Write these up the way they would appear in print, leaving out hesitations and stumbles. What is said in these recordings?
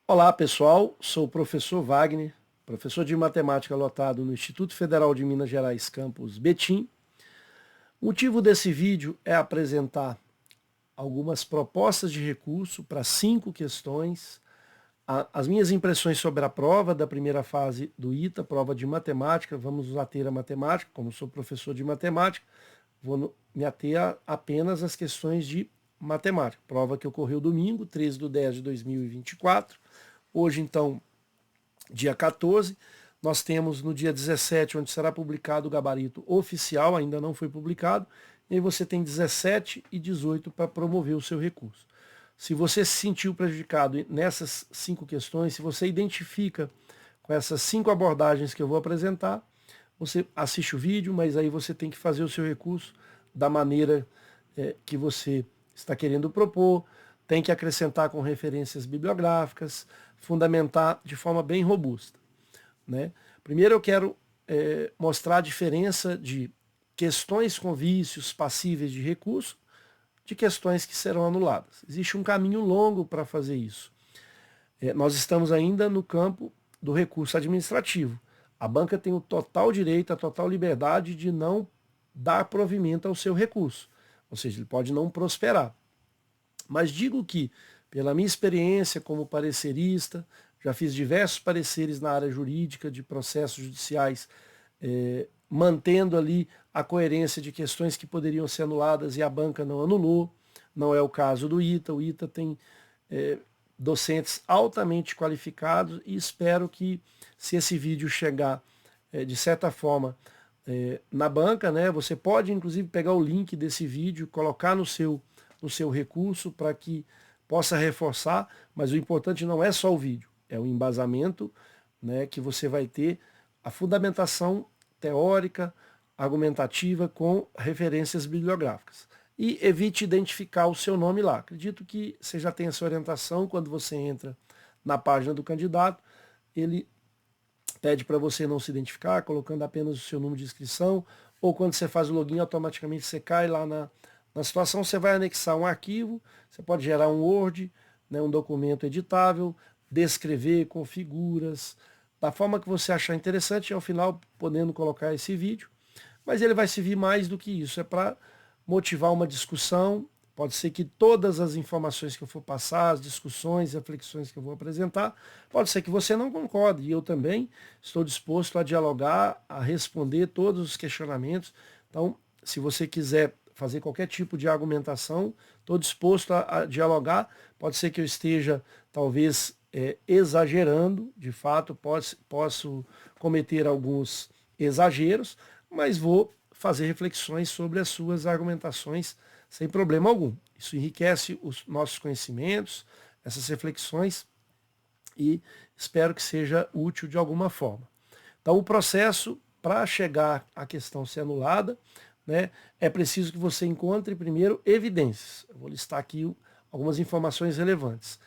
Olá pessoal, sou o professor Wagner, professor de matemática lotado no Instituto Federal de Minas Gerais, campus Betim. O motivo desse vídeo é apresentar algumas propostas de recurso para 5 questões, as minhas impressões sobre a prova da primeira fase do ITA, prova de matemática. Vamos ater a matemática, como sou professor de matemática, vou me ater apenas às questões de matemática. Prova que ocorreu domingo, 13/10/2024. Hoje, então, dia 14, nós temos no dia 17, onde será publicado o gabarito oficial, ainda não foi publicado, e aí você tem 17 e 18 para promover o seu recurso. Se você se sentiu prejudicado nessas 5 questões, se você identifica com essas 5 abordagens que eu vou apresentar, você assiste o vídeo, mas aí você tem que fazer o seu recurso da maneira que você está querendo propor, tem que acrescentar com referências bibliográficas, fundamentar de forma bem robusta, né? Primeiro eu quero mostrar a diferença de questões com vícios passíveis de recurso de questões que serão anuladas. Existe um caminho longo para fazer isso. Nós estamos ainda no campo do recurso administrativo. A banca tem o total direito, a total liberdade de não dar provimento ao seu recurso. Ou seja, ele pode não prosperar. Mas digo que, pela minha experiência como parecerista, já fiz diversos pareceres na área jurídica de processos judiciais, mantendo ali a coerência de questões que poderiam ser anuladas e a banca não anulou. Não é o caso do ITA. O ITA tem docentes altamente qualificados e espero que, se esse vídeo chegar de certa forma na banca, né, você pode inclusive pegar o link desse vídeo, colocar no seu recurso para que possa reforçar, mas o importante não é só o vídeo, é o embasamento, né, que você vai ter, a fundamentação teórica, argumentativa com referências bibliográficas. E evite identificar o seu nome lá. Acredito que você já tem essa orientação quando você entra na página do candidato, ele pede para você não se identificar, colocando apenas o seu número de inscrição, ou quando você faz o login, automaticamente você cai lá na situação, você vai anexar um arquivo, você pode gerar um Word, né, um documento editável, descrever com figuras, da forma que você achar interessante, e ao final podendo colocar esse vídeo. Mas ele vai servir mais do que isso, é para motivar uma discussão. Pode ser que todas as informações que eu for passar, as discussões, reflexões que eu vou apresentar, pode ser que você não concorde, e eu também estou disposto a dialogar, a responder todos os questionamentos. Então, se você quiser fazer qualquer tipo de argumentação, estou disposto a dialogar. Pode ser que eu esteja, talvez, exagerando, de fato, posso cometer alguns exageros, mas vou fazer reflexões sobre as suas argumentações sem problema algum. Isso enriquece os nossos conhecimentos, essas reflexões, e espero que seja útil de alguma forma. Então, o processo para chegar à questão ser anulada, né, é preciso que você encontre primeiro evidências. Eu vou listar aqui algumas informações relevantes.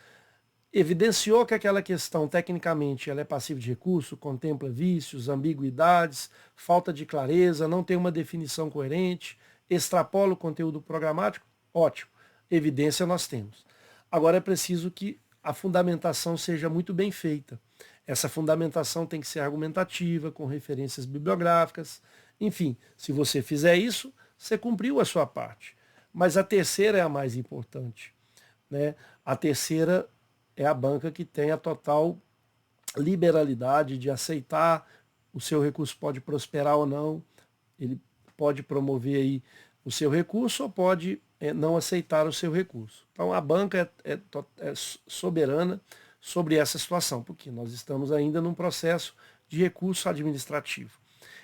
Evidenciou que aquela questão, tecnicamente, ela é passível de recurso, contempla vícios, ambiguidades, falta de clareza, não tem uma definição coerente, extrapola o conteúdo programático? Ótimo. Evidência nós temos. Agora é preciso que a fundamentação seja muito bem feita. Essa fundamentação tem que ser argumentativa, com referências bibliográficas. Enfim, se você fizer isso, você cumpriu a sua parte. Mas a terceira é a mais importante, né? A terceira é a banca que tem a total liberalidade de aceitar, o seu recurso pode prosperar ou não, ele pode promover aí o seu recurso ou pode não aceitar o seu recurso. Então a banca é soberana sobre essa situação, porque nós estamos ainda num processo de recurso administrativo.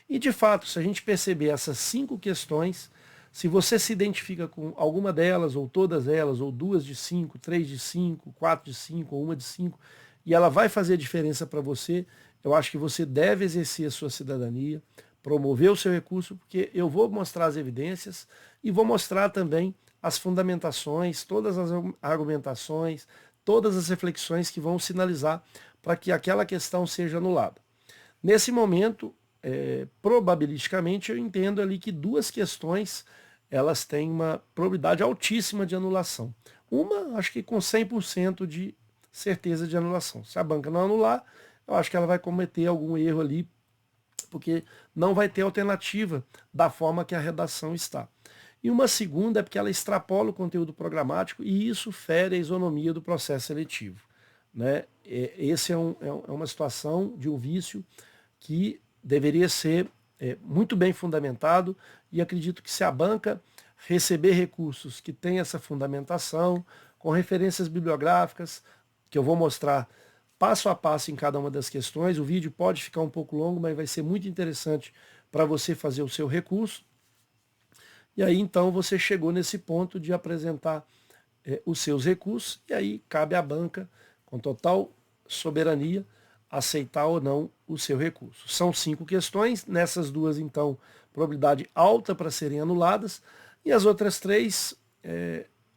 E de fato, se a gente perceber essas 5 questões, se você se identifica com alguma delas, ou todas elas, ou 2 de 5, 3 de 5, 4 de 5, ou 1 de 5, e ela vai fazer diferença para você, eu acho que você deve exercer a sua cidadania, promover o seu recurso, porque eu vou mostrar as evidências e vou mostrar também as fundamentações, todas as argumentações, todas as reflexões que vão sinalizar para que aquela questão seja anulada. Nesse momento, probabilisticamente, eu entendo ali que 2 questões elas têm uma probabilidade altíssima de anulação. Uma, acho que com 100% de certeza de anulação. Se a banca não anular, eu acho que ela vai cometer algum erro ali, porque não vai ter alternativa da forma que a redação está. E uma segunda é porque ela extrapola o conteúdo programático e isso fere a isonomia do processo seletivo. Né? Esse é uma situação de um vício que deveria ser muito bem fundamentado e acredito que se a banca receber recursos que têm essa fundamentação, com referências bibliográficas, que eu vou mostrar passo a passo em cada uma das questões, o vídeo pode ficar um pouco longo, mas vai ser muito interessante para você fazer o seu recurso. E aí então você chegou nesse ponto de apresentar os seus recursos e aí cabe à banca, com total soberania, aceitar ou não o seu recurso. São 5 questões, nessas 2 então, probabilidade alta para serem anuladas, e as outras 3,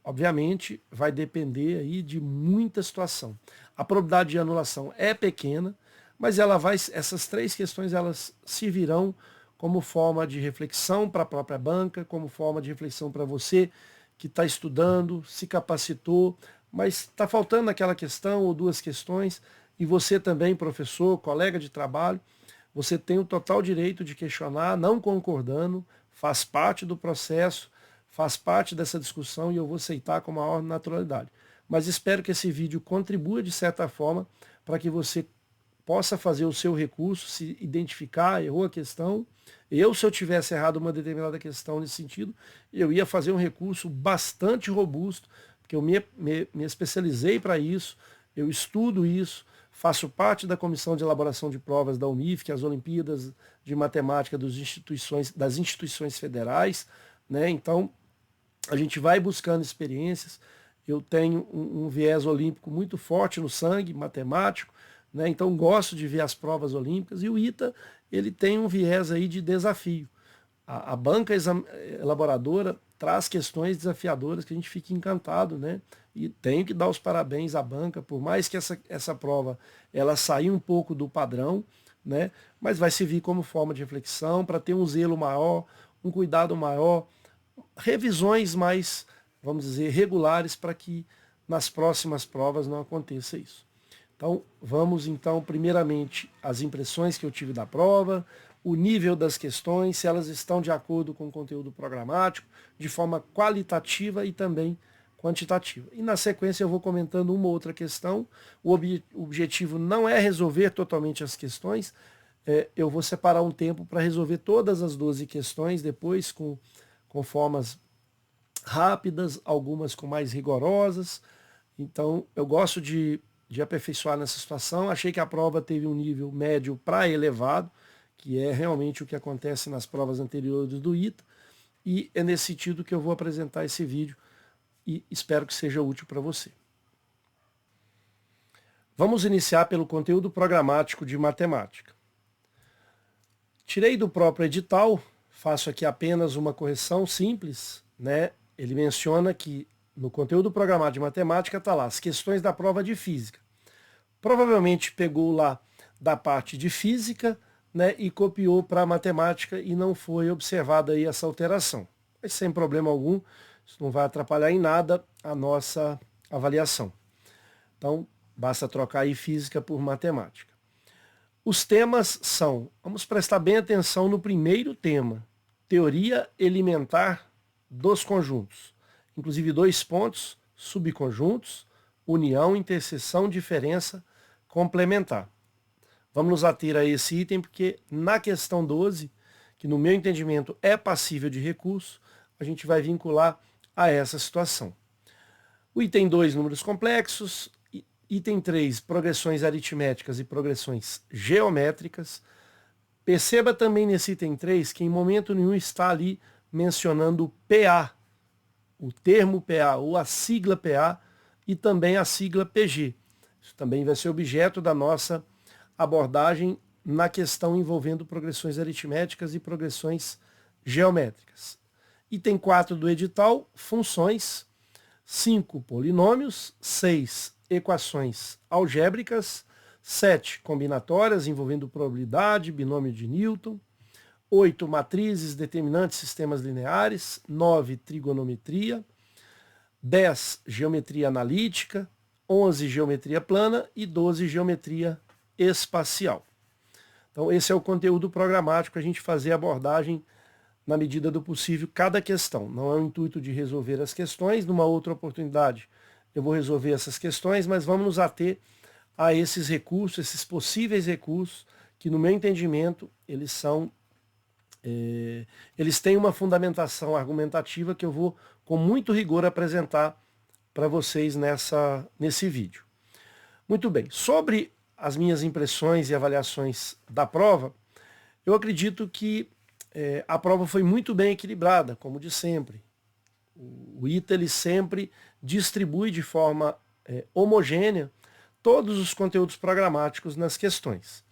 obviamente, vai depender aí de muita situação. A probabilidade de anulação é pequena, mas essas 3 questões elas servirão como forma de reflexão para a própria banca, como forma de reflexão para você que está estudando, se capacitou, mas está faltando aquela questão ou 2 questões, e você também, professor, colega de trabalho, você tem o total direito de questionar, não concordando, faz parte do processo, faz parte dessa discussão e eu vou aceitar com a maior naturalidade. Mas espero que esse vídeo contribua de certa forma para que você possa fazer o seu recurso, se identificar, errou a questão. Se eu tivesse errado uma determinada questão nesse sentido, eu ia fazer um recurso bastante robusto, porque eu me especializei para isso, eu estudo isso, faço parte da comissão de elaboração de provas da UNIF, que é as Olimpíadas de Matemática das instituições federais, né? Então, a gente vai buscando experiências. Eu tenho um viés olímpico muito forte no sangue, matemático, né? Então gosto de ver as provas olímpicas, e o ITA ele tem um viés aí de desafio. A banca elaboradora traz questões desafiadoras que a gente fica encantado, né? E tenho que dar os parabéns à banca, por mais que essa prova ela saia um pouco do padrão, né? Mas vai servir como forma de reflexão, para ter um zelo maior, um cuidado maior, revisões mais, vamos dizer, regulares, para que nas próximas provas não aconteça isso. Então, vamos então, primeiramente, as impressões que eu tive da prova, o nível das questões, se elas estão de acordo com o conteúdo programático, de forma qualitativa e também quantitativa. E na sequência eu vou comentando uma ou outra questão. O objetivo não é resolver totalmente as questões, eu vou separar um tempo para resolver todas as 12 questões, depois com formas rápidas, algumas com mais rigorosas. Então, eu gosto de aperfeiçoar nessa situação. Achei que a prova teve um nível médio para elevado, que é realmente o que acontece nas provas anteriores do ITA, e é nesse sentido que eu vou apresentar esse vídeo e espero que seja útil para você. Vamos iniciar pelo conteúdo programático de matemática. Tirei do próprio edital, faço aqui apenas uma correção simples, né? Ele menciona que no conteúdo programático de matemática está lá as questões da prova de física. Provavelmente pegou lá da parte de física, né, e copiou para a matemática e não foi observada aí essa alteração. Mas sem problema algum, isso não vai atrapalhar em nada a nossa avaliação. Então, basta trocar aí física por matemática. Os temas são, vamos prestar bem atenção no primeiro tema, teoria elementar dos conjuntos. Inclusive 2 pontos, subconjuntos, união, interseção, diferença, complementar. Vamos nos ater a esse item porque na questão 12, que no meu entendimento é passível de recurso, a gente vai vincular a essa situação. O item 2, números complexos. Item 3, progressões aritméticas e progressões geométricas. Perceba também nesse item 3 que em momento nenhum está ali mencionando o PA, o termo PA ou a sigla PA e também a sigla PG. Isso também vai ser objeto da nossa abordagem na questão envolvendo progressões aritméticas e progressões geométricas. Item 4 do edital, funções. 5, polinômios. 6, equações algébricas. 7, combinatórias envolvendo probabilidade, binômio de Newton. 8, matrizes, determinantes, sistemas lineares. 9, trigonometria. 10, geometria analítica. 11 geometria plana e 12 geometria espacial. Então esse é o conteúdo programático para a gente fazer a abordagem na medida do possível cada questão. Não é o intuito de resolver as questões, numa outra oportunidade eu vou resolver essas questões, mas vamos nos ater a esses recursos, esses possíveis recursos, que no meu entendimento eles têm uma fundamentação argumentativa que eu vou com muito rigor apresentar para vocês nesse vídeo. Muito bem, sobre as minhas impressões e avaliações da prova, eu acredito que a prova foi muito bem equilibrada, como de sempre. O ITA ele sempre distribui de forma homogênea todos os conteúdos programáticos nas questões.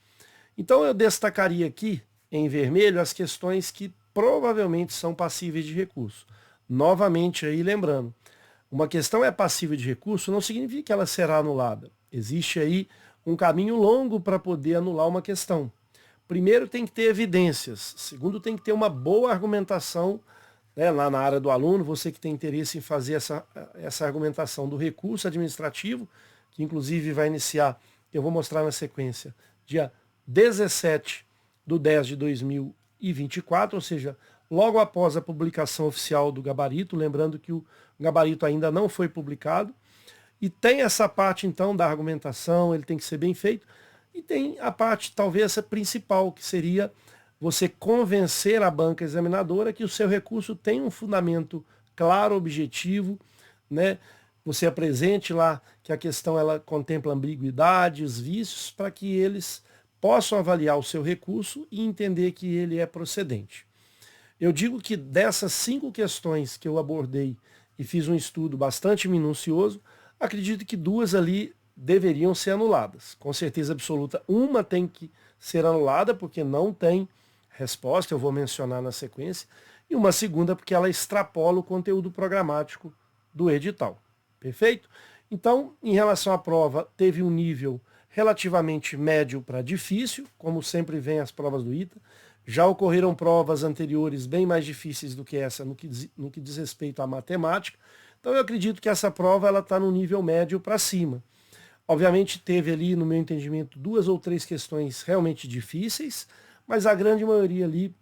Então eu destacaria aqui, em vermelho, as questões que provavelmente são passíveis de recurso. Novamente aí lembrando, uma questão é passível de recurso, não significa que ela será anulada. Existe aí um caminho longo para poder anular uma questão. Primeiro tem que ter evidências, segundo tem que ter uma boa argumentação, né, lá na área do aluno, você que tem interesse em fazer essa argumentação do recurso administrativo, que inclusive vai iniciar, eu vou mostrar na sequência, dia 17/10/2024, ou seja, logo após a publicação oficial do gabarito, lembrando que o gabarito ainda não foi publicado, e tem essa parte então da argumentação, ele tem que ser bem feito, e tem a parte talvez essa principal, que seria você convencer a banca examinadora que o seu recurso tem um fundamento claro, objetivo, né? Você apresente lá que a questão ela contempla ambiguidades, vícios, para que eles possam avaliar o seu recurso e entender que ele é procedente. Eu digo que dessas 5 questões que eu abordei e fiz um estudo bastante minucioso, acredito que 2 ali deveriam ser anuladas. Com certeza absoluta, uma tem que ser anulada porque não tem resposta, eu vou mencionar na sequência, e uma segunda porque ela extrapola o conteúdo programático do edital. Perfeito? Então, em relação à prova, teve um nível relativamente médio para difícil, como sempre vem as provas do ITA. Já ocorreram provas anteriores bem mais difíceis do que essa no que diz respeito à matemática. Então eu acredito que essa prova está no nível médio para cima. Obviamente teve ali, no meu entendimento, 2 ou 3 questões realmente difíceis, mas a grande maioria ali,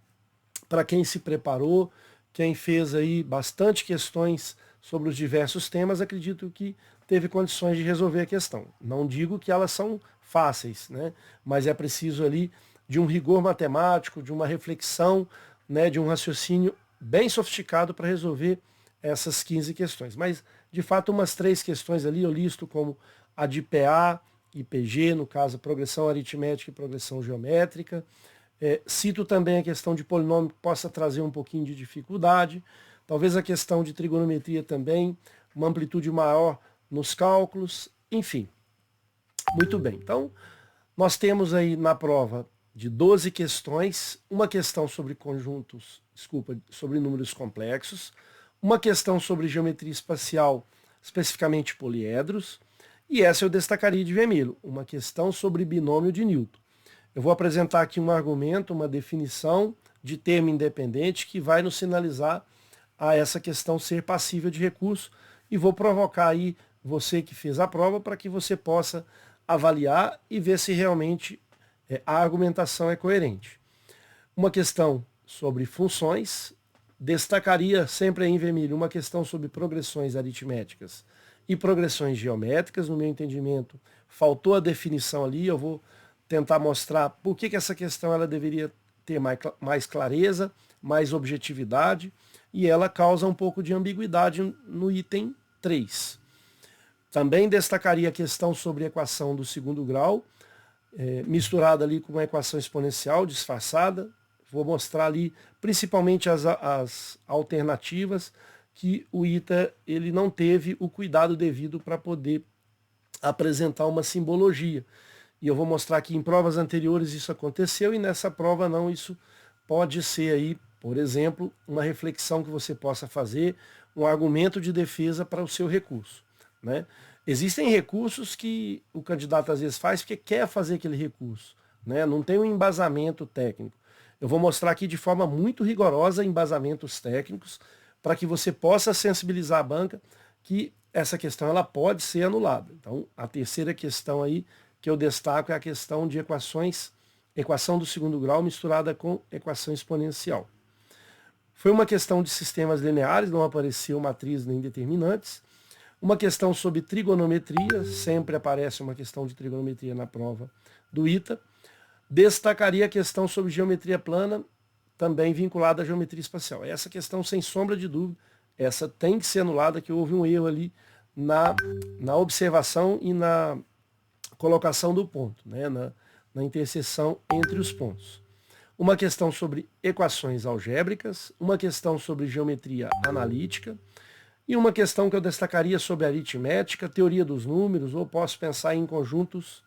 para quem se preparou, quem fez aí bastante questões sobre os diversos temas, acredito que teve condições de resolver a questão. Não digo que elas são fáceis, né? Mas é preciso ali de um rigor matemático, de uma reflexão, né, de um raciocínio bem sofisticado para resolver essas 15 questões. Mas, de fato, umas 3 questões ali eu listo como a de PA e PG, no caso, progressão aritmética e progressão geométrica. Cito também a questão de polinômio que possa trazer um pouquinho de dificuldade. Talvez a questão de trigonometria também, uma amplitude maior nos cálculos, enfim. Muito bem, então nós temos aí na prova de 12 questões, uma questão sobre sobre números complexos, uma questão sobre geometria espacial, especificamente poliedros, e essa eu destacaria de vermelho, uma questão sobre binômio de Newton. Eu vou apresentar aqui um argumento, uma definição de termo independente que vai nos sinalizar a essa questão ser passível de recurso e vou provocar aí você que fez a prova para que você possa avaliar e ver se realmente a argumentação é coerente. Uma questão sobre funções, destacaria sempre em vermelho uma questão sobre progressões aritméticas e progressões geométricas. No meu entendimento, faltou a definição ali, eu vou tentar mostrar por que essa questão ela deveria ter mais clareza, mais objetividade, e ela causa um pouco de ambiguidade no item 3. Também destacaria a questão sobre equação do segundo grau, misturada ali com uma equação exponencial disfarçada. Vou mostrar ali principalmente as alternativas que o ITA ele não teve o cuidado devido para poder apresentar uma simbologia. E eu vou mostrar que em provas anteriores isso aconteceu e nessa prova não. Isso pode ser aí, por exemplo, uma reflexão que você possa fazer, um argumento de defesa para o seu recurso, né? Existem recursos que o candidato às vezes faz porque quer fazer aquele recurso, né? Não tem um embasamento técnico. Eu vou mostrar aqui de forma muito rigorosa embasamentos técnicos para que você possa sensibilizar a banca que essa questão ela pode ser anulada. Então, a terceira questão aí que eu destaco é a questão de equação do segundo grau misturada com equação exponencial. Foi uma questão de sistemas lineares, não apareceu matriz nem determinantes. Uma questão sobre trigonometria, sempre aparece uma questão de trigonometria na prova do ITA. Destacaria a questão sobre geometria plana, também vinculada à geometria espacial. Essa questão, sem sombra de dúvida, essa tem que ser anulada, que houve um erro ali na observação e na colocação do ponto, né? na interseção entre os pontos. Uma questão sobre equações algébricas, uma questão sobre geometria analítica e uma questão que eu destacaria sobre aritmética, teoria dos números, ou posso pensar em conjuntos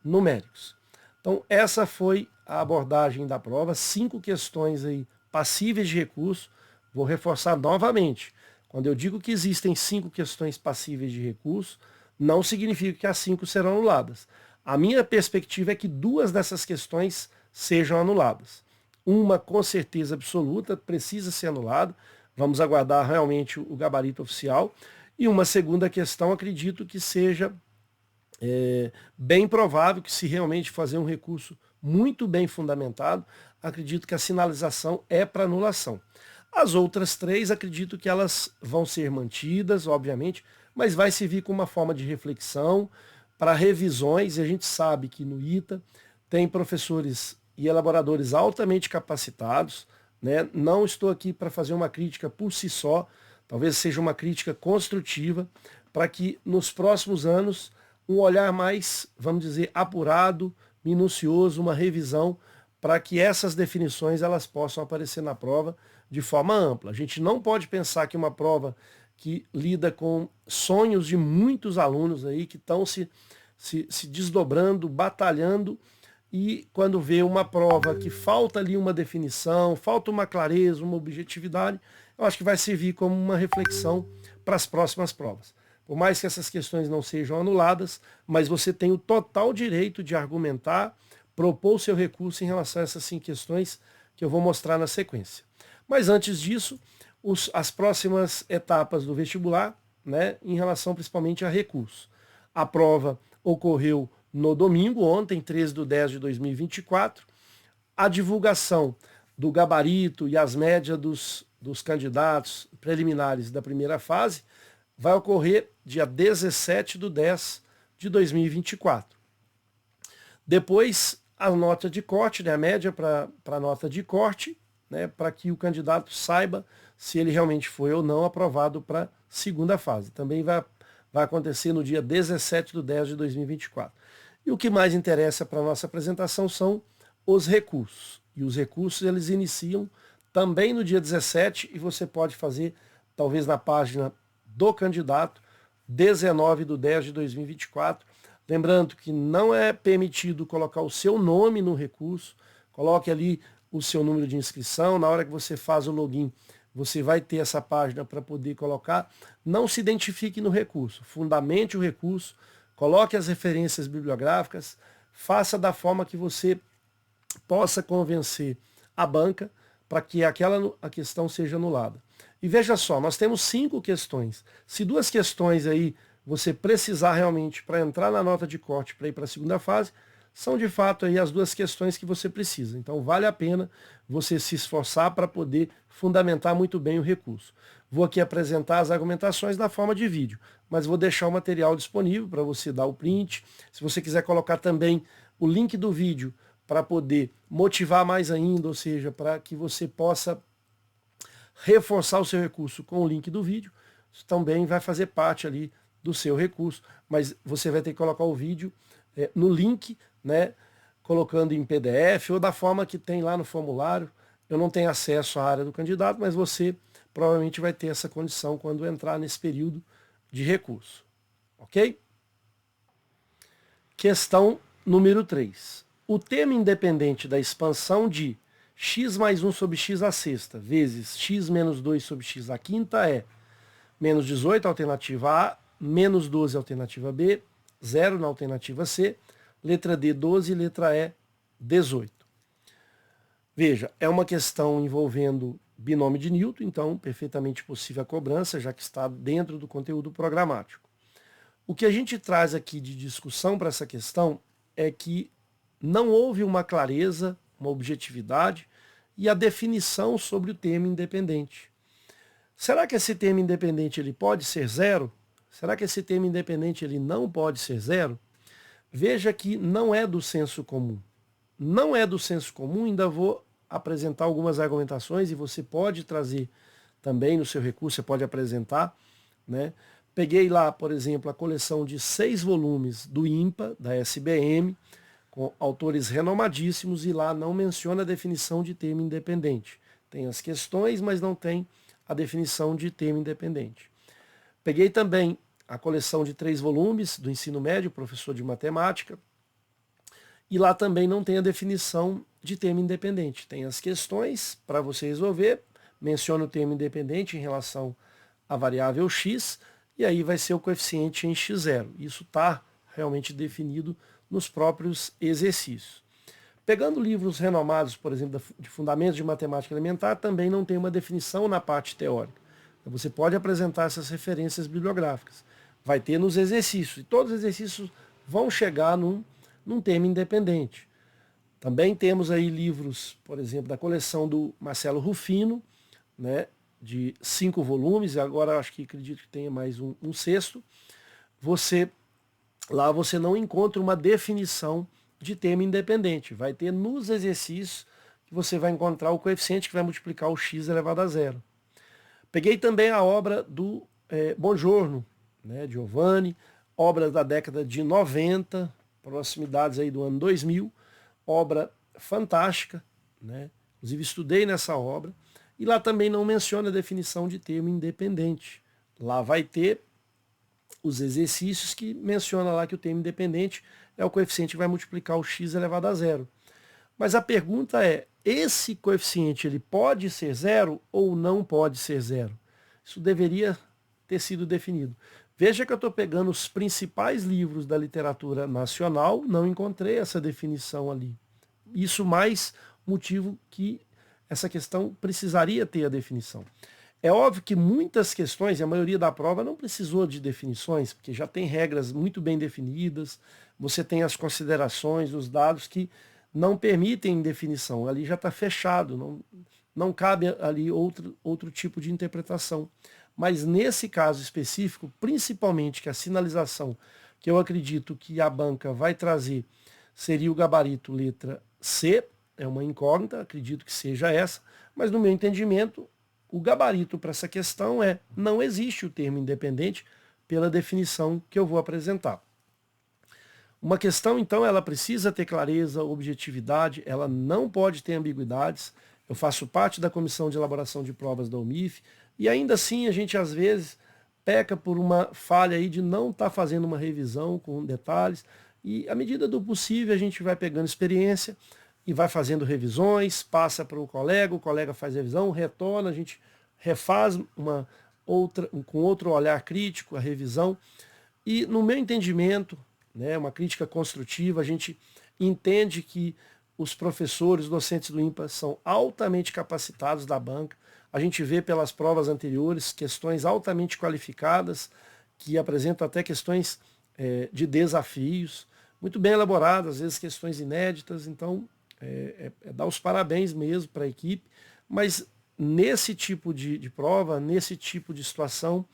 numéricos. Então, essa foi a abordagem da prova, 5 questões aí passíveis de recurso. Vou reforçar novamente. Quando eu digo que existem 5 questões passíveis de recurso, não significa que as 5 serão anuladas. A minha perspectiva é que 2 dessas questões sejam anuladas. Uma, com certeza absoluta, precisa ser anulada. Vamos aguardar realmente o gabarito oficial. E uma segunda questão, acredito que seja bem provável que, se realmente fazer um recurso muito bem fundamentado, acredito que a sinalização é para anulação. As outras 3, acredito que elas vão ser mantidas, obviamente, mas vai servir como uma forma de reflexão para revisões, e a gente sabe que no ITA tem professores e elaboradores altamente capacitados, né? Não estou aqui para fazer uma crítica por si só, talvez seja uma crítica construtiva, para que nos próximos anos um olhar mais, vamos dizer, apurado, minucioso, uma revisão, para que essas definições elas possam aparecer na prova de forma ampla. A gente não pode pensar que uma prova que lida com sonhos de muitos alunos aí que estão se desdobrando, batalhando, e quando vê uma prova que falta ali uma definição, falta uma clareza, uma objetividade, eu acho que vai servir como uma reflexão para as próximas provas. Por mais que essas questões não sejam anuladas, mas você tem o total direito de argumentar, propor o seu recurso em relação a essas 5 questões que eu vou mostrar na sequência. Mas antes disso, as próximas etapas do vestibular, né, em relação principalmente a recurso. A prova ocorreu no domingo, ontem, 13/10/2024. A divulgação do gabarito e as médias dos candidatos preliminares da primeira fase vai ocorrer dia 17/10/2024. Depois, a nota de corte, né, a média para a nota de corte, né, para que o candidato saiba se ele realmente foi ou não aprovado para a segunda fase. Também vai acontecer no dia 17/10/2024. E o que mais interessa para a nossa apresentação são os recursos. E os recursos eles iniciam também no dia 17 e você pode fazer, talvez na página do candidato, 19/10/2024. Lembrando que não é permitido colocar o seu nome no recurso, coloque ali o seu número de inscrição, na hora que você faz o login, você vai ter essa página para poder colocar. Não se identifique no recurso, fundamente o recurso, coloque as referências bibliográficas, faça da forma que você possa convencer a banca para que a questão seja anulada. E veja só, nós temos 5 questões. Se 2 questões aí você precisar realmente para entrar na nota de corte para ir para a segunda fase, são de fato aí as 2 questões que você precisa. Então vale a pena você se esforçar para poder fundamentar muito bem o recurso. Vou aqui apresentar as argumentações na forma de vídeo, mas vou deixar o material disponível para você dar o print. Se você quiser colocar também o link do vídeo para poder motivar mais ainda, ou seja, para que você possa reforçar o seu recurso com o link do vídeo, isso também vai fazer parte ali do seu recurso, mas você vai ter que colocar o vídeo no link, né, colocando em PDF ou da forma que tem lá no formulário. Eu não tenho acesso à área do candidato, mas você provavelmente vai ter essa condição quando entrar nesse período de recurso. Ok? Questão número 3. O termo independente da expansão de x mais 1 sobre x à sexta vezes x menos 2 sobre x à quinta é menos 18, alternativa A, menos 12, alternativa B, 0 na alternativa C, letra D, 12, letra E, 18. Veja, é uma questão envolvendo binômio de Newton, então perfeitamente possível a cobrança, já que está dentro do conteúdo programático. O que a gente traz aqui de discussão para essa questão é que não houve uma clareza, uma objetividade e a definição sobre o termo independente. Será que esse termo independente ele pode ser zero? Será que esse termo independente ele não pode ser zero? Veja que não é do senso comum. Não é do senso comum, ainda vou apresentar algumas argumentações e você pode trazer também no seu recurso, você pode apresentar, né? Peguei lá, por exemplo, a coleção de 6 volumes do IMPA, da SBM, com autores renomadíssimos, e lá não menciona a definição de termo independente. Tem as questões, mas não tem a definição de termo independente. Peguei também a coleção de 3 volumes do ensino médio, professor de matemática, e lá também não tem a definição de termo independente. Tem as questões para você resolver, menciona o termo independente em relação à variável x, e aí vai ser o coeficiente em x0. Isso está realmente definido nos próprios exercícios. Pegando livros renomados, por exemplo, de Fundamentos de Matemática Elementar, também não tem uma definição na parte teórica. Então, você pode apresentar essas referências bibliográficas. Vai ter nos exercícios, e todos os exercícios vão chegar num termo independente. Também temos aí livros, por exemplo, da coleção do Marcelo Rufino, né, de 5 volumes, agora acho que acredito que tenha mais um sexto. Lá você não encontra uma definição de termo independente. Vai ter nos exercícios que você vai encontrar o coeficiente que vai multiplicar o x elevado a zero. Peguei também a obra do Bongiorno, né, Giovanni, obra da década de 90, proximidades aí do ano 2000, obra fantástica, né? Inclusive estudei nessa obra, e lá também não menciona a definição de termo independente. Lá vai ter os exercícios que menciona lá que o termo independente é o coeficiente que vai multiplicar o x elevado a zero. Mas a pergunta é, esse coeficiente ele pode ser zero ou não pode ser zero? Isso deveria ter sido definido. Veja que eu estou pegando os principais livros da literatura nacional, não encontrei essa definição ali. Isso mais motivo que essa questão precisaria ter a definição. É óbvio que muitas questões, e a maioria da prova, não precisou de definições, porque já tem regras muito bem definidas, você tem as considerações, os dados que não permitem definição, ali já está fechado, não cabe ali outro tipo de interpretação. Mas nesse caso específico, principalmente que a sinalização que eu acredito que a banca vai trazer seria o gabarito letra C, é uma incógnita, acredito que seja essa, mas no meu entendimento, o gabarito para essa questão não existe o termo independente pela definição que eu vou apresentar. Uma questão, então, ela precisa ter clareza, objetividade, ela não pode ter ambiguidades. Eu faço parte da comissão de elaboração de provas da UMIF, e ainda assim a gente às vezes peca por uma falha aí de não estar fazendo uma revisão com detalhes, e à medida do possível a gente vai pegando experiência e vai fazendo revisões, passa para o colega faz revisão, retorna, a gente refaz com outro olhar crítico a revisão, e no meu entendimento, né, uma crítica construtiva, a gente entende que os professores, os docentes do IMPA são altamente capacitados da banca. A gente vê pelas provas anteriores questões altamente qualificadas, que apresentam até questões de desafios, muito bem elaboradas, às vezes questões inéditas, então dar os parabéns mesmo para a equipe, mas nesse tipo de prova, nesse tipo de situação,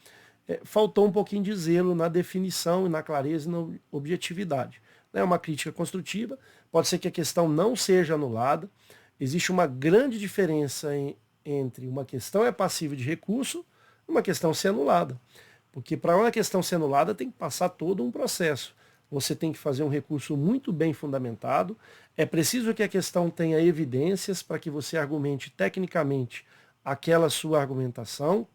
faltou um pouquinho de zelo na definição e na clareza e na objetividade. É uma crítica construtiva, pode ser que a questão não seja anulada, existe uma grande diferença entre uma questão passível de recurso e uma questão ser anulada. Porque para uma questão ser anulada tem que passar todo um processo. Você tem que fazer um recurso muito bem fundamentado, é preciso que a questão tenha evidências para que você argumente tecnicamente aquela sua argumentação,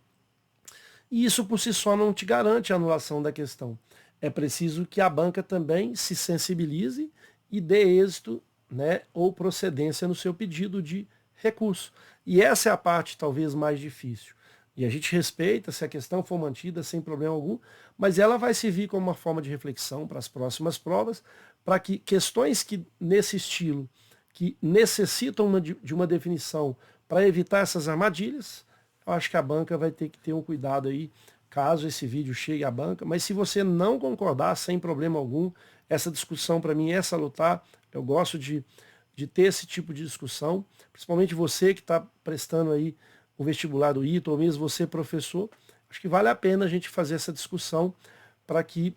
e isso por si só não te garante a anulação da questão. É preciso que a banca também se sensibilize e dê êxito, né, ou procedência no seu pedido de recurso. E essa é a parte talvez mais difícil. E a gente respeita se a questão for mantida sem problema algum, mas ela vai servir como uma forma de reflexão para as próximas provas, para que questões que nesse estilo, que necessitam de uma definição Para evitar essas armadilhas, eu acho que a banca vai ter que ter um cuidado aí, caso esse vídeo chegue à banca. Mas se você não concordar, sem problema algum, essa discussão para mim é salutar. Eu gosto de ter esse tipo de discussão, principalmente você que está prestando aí o vestibular do ITA, ou mesmo você, professor. Acho que vale a pena a gente fazer essa discussão para que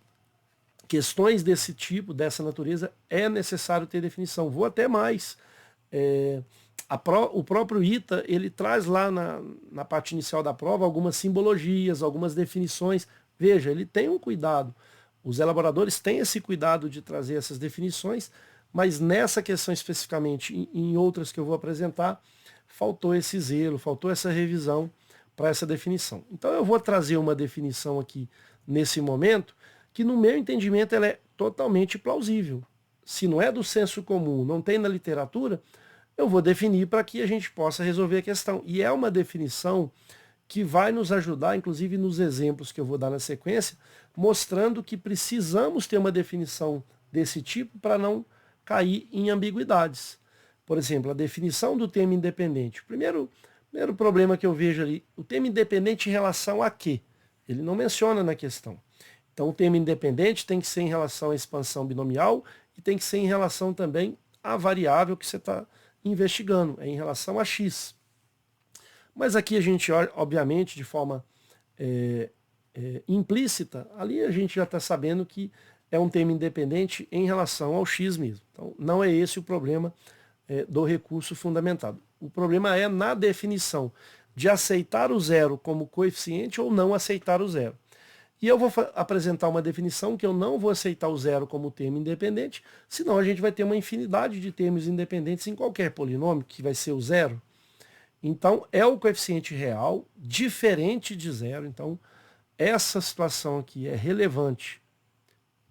questões desse tipo, dessa natureza, é necessário ter definição. Vou até mais. O próprio ITA, ele traz lá na parte inicial da prova algumas simbologias, algumas definições. Veja, ele tem um cuidado. Os elaboradores têm esse cuidado de trazer essas definições, mas nessa questão especificamente, em outras que eu vou apresentar, faltou esse zelo, faltou essa revisão para essa definição. Então eu vou trazer uma definição aqui nesse momento, que no meu entendimento ela é totalmente plausível. Se não é do senso comum, não tem na literatura, eu vou definir para que a gente possa resolver a questão. E é uma definição que vai nos ajudar, inclusive nos exemplos que eu vou dar na sequência, mostrando que precisamos ter uma definição desse tipo para não cair em ambiguidades. Por exemplo, a definição do termo independente. Primeiro problema que eu vejo ali, o termo independente em relação a quê? Ele não menciona na questão. Então o termo independente tem que ser em relação à expansão binomial e tem que ser em relação também à variável que você está investigando, é em relação a x. Mas aqui a gente, obviamente, de forma implícita, ali a gente já está sabendo que é um termo independente em relação ao x mesmo. Então não é esse o problema do recurso fundamentado. O problema é na definição de aceitar o zero como coeficiente ou não aceitar o zero. E eu vou apresentar uma definição que eu não vou aceitar o zero como termo independente, senão a gente vai ter uma infinidade de termos independentes em qualquer polinômio, que vai ser o zero. Então, é o coeficiente real, diferente de zero. Então, essa situação aqui é relevante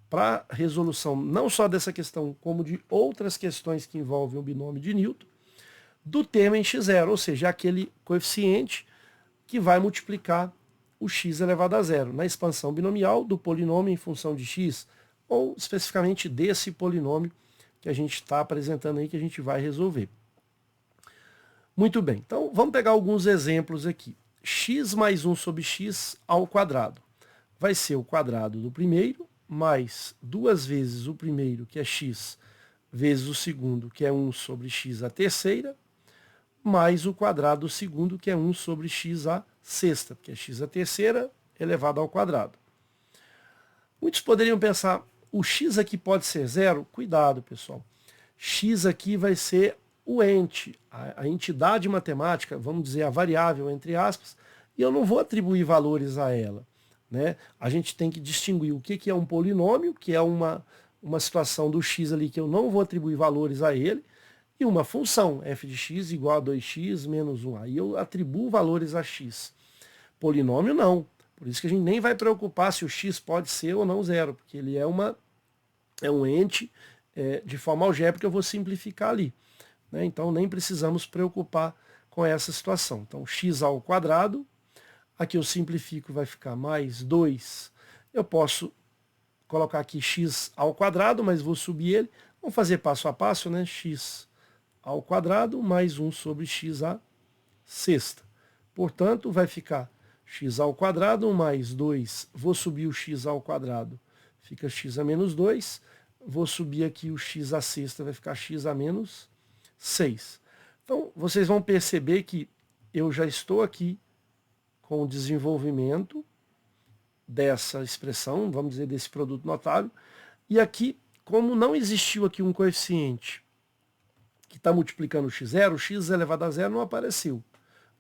para a resolução não só dessa questão, como de outras questões que envolvem o binômio de Newton, do termo em x0, ou seja, aquele coeficiente que vai multiplicar o x elevado a zero, na expansão binomial do polinômio em função de x, ou especificamente desse polinômio que a gente está apresentando aí, que a gente vai resolver. Muito bem, então vamos pegar alguns exemplos aqui. X mais 1 sobre x ao quadrado. Vai ser o quadrado do primeiro, mais 2 vezes o primeiro, que é x, vezes o segundo, que é 1 sobre x à terceira, mais o quadrado do segundo, que é 1 sobre x à sexta, porque é x à terceira elevado ao quadrado. Muitos poderiam pensar, o x aqui pode ser zero? Cuidado, pessoal. X aqui vai ser o ente, a entidade matemática, vamos dizer, a variável, entre aspas, e eu não vou atribuir valores a ela. Né? A gente tem que distinguir o que é um polinômio, que é uma situação do x ali que eu não vou atribuir valores a ele, e uma função, f de x igual a 2x menos 1. Aí eu atribuo valores a x. Polinômio não. Por isso que a gente nem vai preocupar se o x pode ser ou não zero, porque ele é um ente de forma algébrica, eu vou simplificar ali. Né? Então nem precisamos preocupar com essa situação. Então x ao quadrado, aqui eu simplifico, vai ficar mais 2. Eu posso colocar aqui x ao quadrado, mas vou subir ele. Vamos fazer passo a passo, né? X ao quadrado mais 1 sobre x à sexta. Portanto, vai ficar x ao quadrado mais 2, vou subir o x ao quadrado, fica x a menos 2, vou subir aqui o x à sexta, vai ficar x a menos 6. Então, vocês vão perceber que eu já estou aqui com o desenvolvimento dessa expressão, vamos dizer, desse produto notável, e aqui, como não existiu aqui um coeficiente que está multiplicando o x0, o x elevado a zero não apareceu.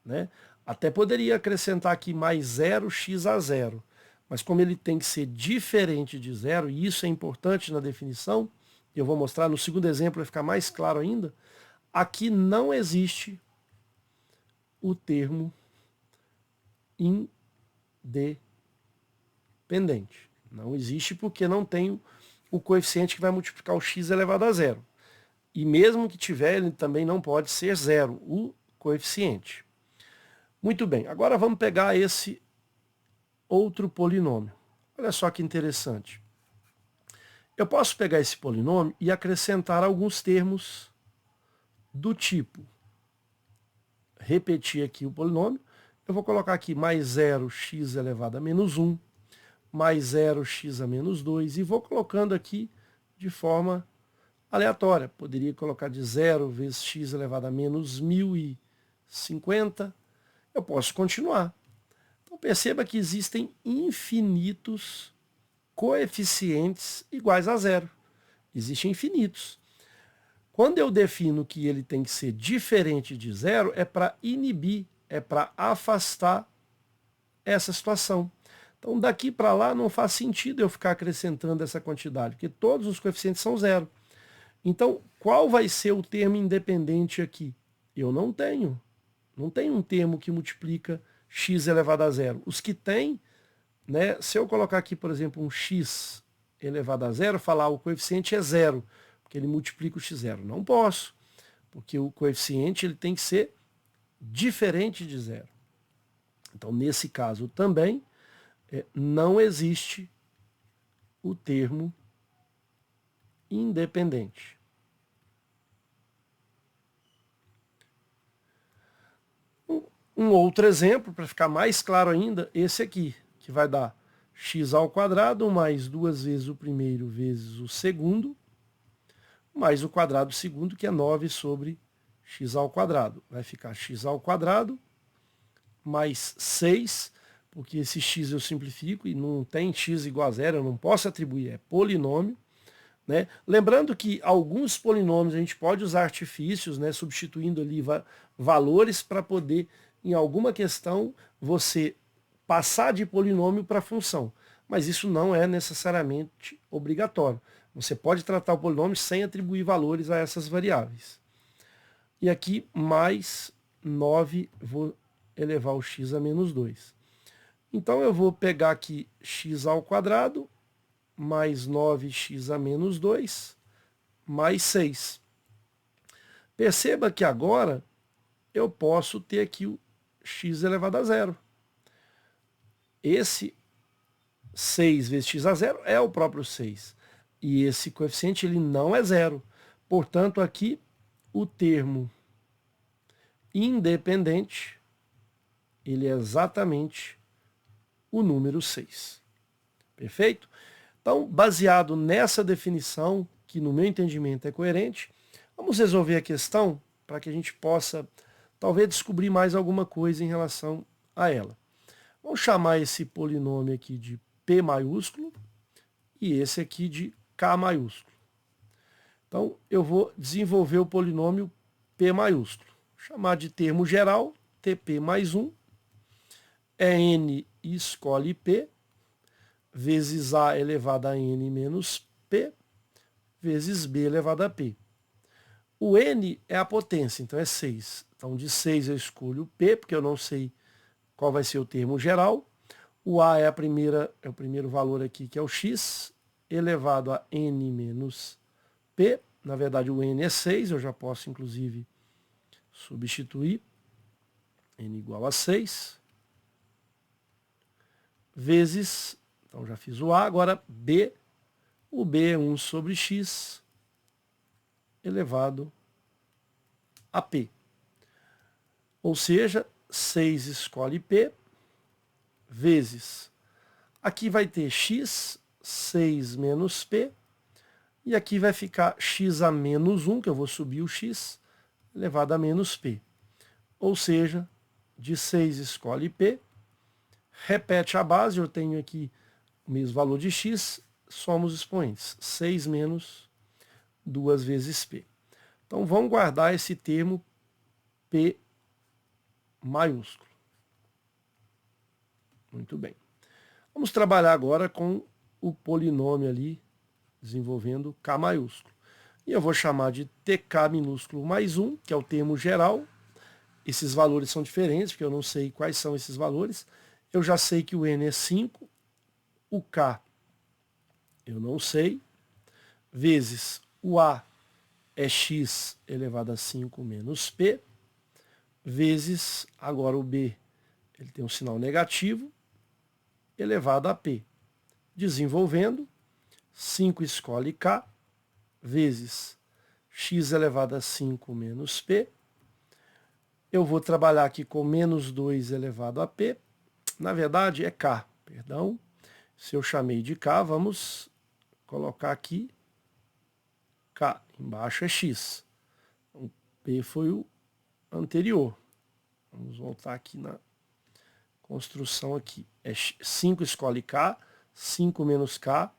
Né? Até poderia acrescentar aqui mais 0x a zero, mas como ele tem que ser diferente de zero, e isso é importante na definição, eu vou mostrar no segundo exemplo, vai ficar mais claro ainda, aqui não existe o termo independente. Não existe porque não tem o coeficiente que vai multiplicar o x elevado a zero. E mesmo que tiver, ele também não pode ser zero, o coeficiente. Muito bem, agora vamos pegar esse outro polinômio. Olha só que interessante. Eu posso pegar esse polinômio e acrescentar alguns termos do tipo repetir aqui o polinômio, eu vou colocar aqui mais 0x elevado a menos 1, mais 0x a menos 2, e vou colocando aqui de forma aleatória. Poderia colocar de 0 vezes x elevado a menos 1050. Eu posso continuar. Então perceba que existem infinitos coeficientes iguais a zero. Existem infinitos. Quando eu defino que ele tem que ser diferente de zero, é para inibir, é para afastar essa situação. Então daqui para lá não faz sentido eu ficar acrescentando essa quantidade, porque todos os coeficientes são zero. Então qual vai ser o termo independente aqui? Eu não tenho um termo que multiplica x elevado a zero. Os que tem, né, se eu colocar aqui, por exemplo, um x elevado a zero, falar o coeficiente é zero, porque ele multiplica o x0. Não posso, porque o coeficiente ele tem que ser diferente de zero. Então, nesse caso também, não existe o termo independente. Um outro exemplo, para ficar mais claro ainda, esse aqui, que vai dar x ao quadrado mais 2 vezes o primeiro vezes o segundo, mais o quadrado do segundo, que é 9 sobre x ao quadrado. Vai ficar x ao quadrado mais 6, porque esse x eu simplifico e não tem x igual a zero, eu não posso atribuir, é polinômio. Né? Lembrando que alguns polinômios a gente pode usar artifícios, né, substituindo ali valores para poder, em alguma questão, você passar de polinômio para função. Mas isso não é necessariamente obrigatório. Você pode tratar o polinômio sem atribuir valores a essas variáveis. E aqui, mais 9, vou elevar o x a menos 2. Então eu vou pegar aqui x ao quadrado, mais 9x a menos 2, mais 6. Perceba que agora eu posso ter aqui o x elevado a zero. Esse 6 vezes x a zero é o próprio 6. E esse coeficiente ele não é zero. Portanto, aqui o termo independente, ele é exatamente o número 6. Perfeito? Então, baseado nessa definição, que no meu entendimento é coerente, vamos resolver a questão para que a gente possa talvez descobrir mais alguma coisa em relação a ela. Vamos chamar esse polinômio aqui de P maiúsculo e esse aqui de K maiúsculo. Então, eu vou desenvolver o polinômio P maiúsculo. Vou chamar de termo geral, TP mais 1, é N escolhe P, vezes A elevado a N menos P, vezes B elevado a P. O N é a potência, então é 6. Então, de 6 eu escolho o P, porque eu não sei qual vai ser o termo geral. O A é o primeiro valor aqui, que é o X, elevado a N menos P. Na verdade, o N é 6, eu já posso, inclusive, substituir. N igual a 6. Vezes, então já fiz o A, agora B. O B é 1 sobre X, elevado a P. Ou seja, 6 escolhe P, vezes, aqui vai ter x, 6 menos p, e aqui vai ficar x a menos 1, que eu vou subir o x, elevado a menos p. Ou seja, de 6 escolhe p, repete a base, eu tenho aqui o mesmo valor de x, somos expoentes, 6 menos 2 vezes p. Então vamos guardar esse termo P maiúsculo. Muito bem. Vamos trabalhar agora com o polinômio ali, desenvolvendo K maiúsculo. E eu vou chamar de TK minúsculo mais 1, que é o termo geral. Esses valores são diferentes, porque eu não sei quais são esses valores. Eu já sei que o N é 5, o K eu não sei, vezes o A é x elevado a 5 menos p, vezes, agora o B, ele tem um sinal negativo, elevado a p. Desenvolvendo, 5 escolhe k, vezes x elevado a 5 menos p, Eu vou trabalhar aqui com menos 2 elevado a P. Na verdade, é K, perdão. Se eu chamei de K, vamos colocar aqui K. Embaixo é X. Então, P foi o anterior. Vamos voltar aqui na construção aqui. É 5 escolhe K, 5 menos K.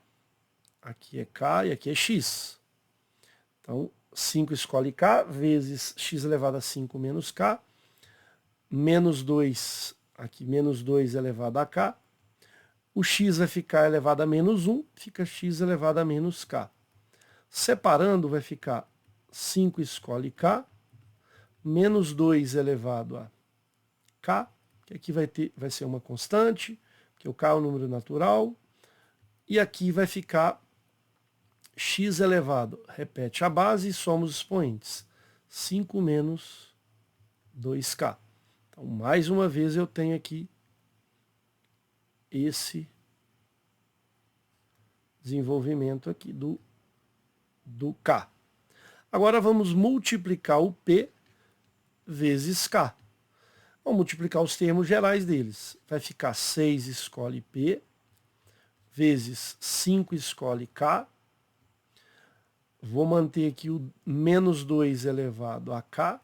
Aqui é K e aqui é X. Então, 5 escolhe K vezes X elevado a 5 menos K. Menos 2, aqui menos 2 elevado a K. O X vai ficar elevado a menos 1, fica X elevado a menos K. Separando vai ficar 5 escolhe K, menos 2 elevado a K, que aqui vai ser uma constante, que o K é um número natural, e aqui vai ficar X elevado, repete a base e somos expoentes, 5 menos 2K. Então, mais uma vez eu tenho aqui esse desenvolvimento aqui do K. Agora vamos multiplicar o P vezes K. Vamos multiplicar os termos gerais deles. Vai ficar 6 escolhe P vezes 5 escolhe K. Vou manter aqui o menos 2 elevado a K.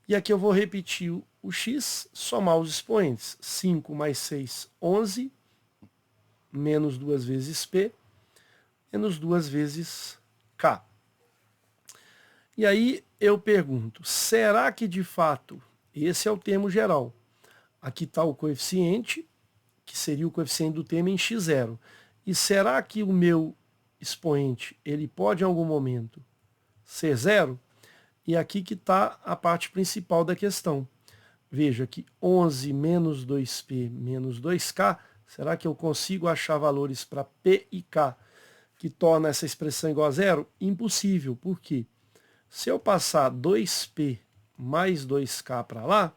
E aqui eu vou repetir o X, somar os expoentes. 5 mais 6, 11. Menos 2 vezes P. Menos 2 vezes K. E aí eu pergunto, será que de fato, esse é o termo geral. Aqui está o coeficiente, que seria o coeficiente do termo em x0. E será que o meu expoente, ele pode em algum momento ser zero? E aqui que está a parte principal da questão. Veja que 11 menos 2P menos 2K, será que eu consigo achar valores para P e K que torna essa expressão igual a zero? Impossível. Por quê? Se eu passar 2P mais 2K para lá,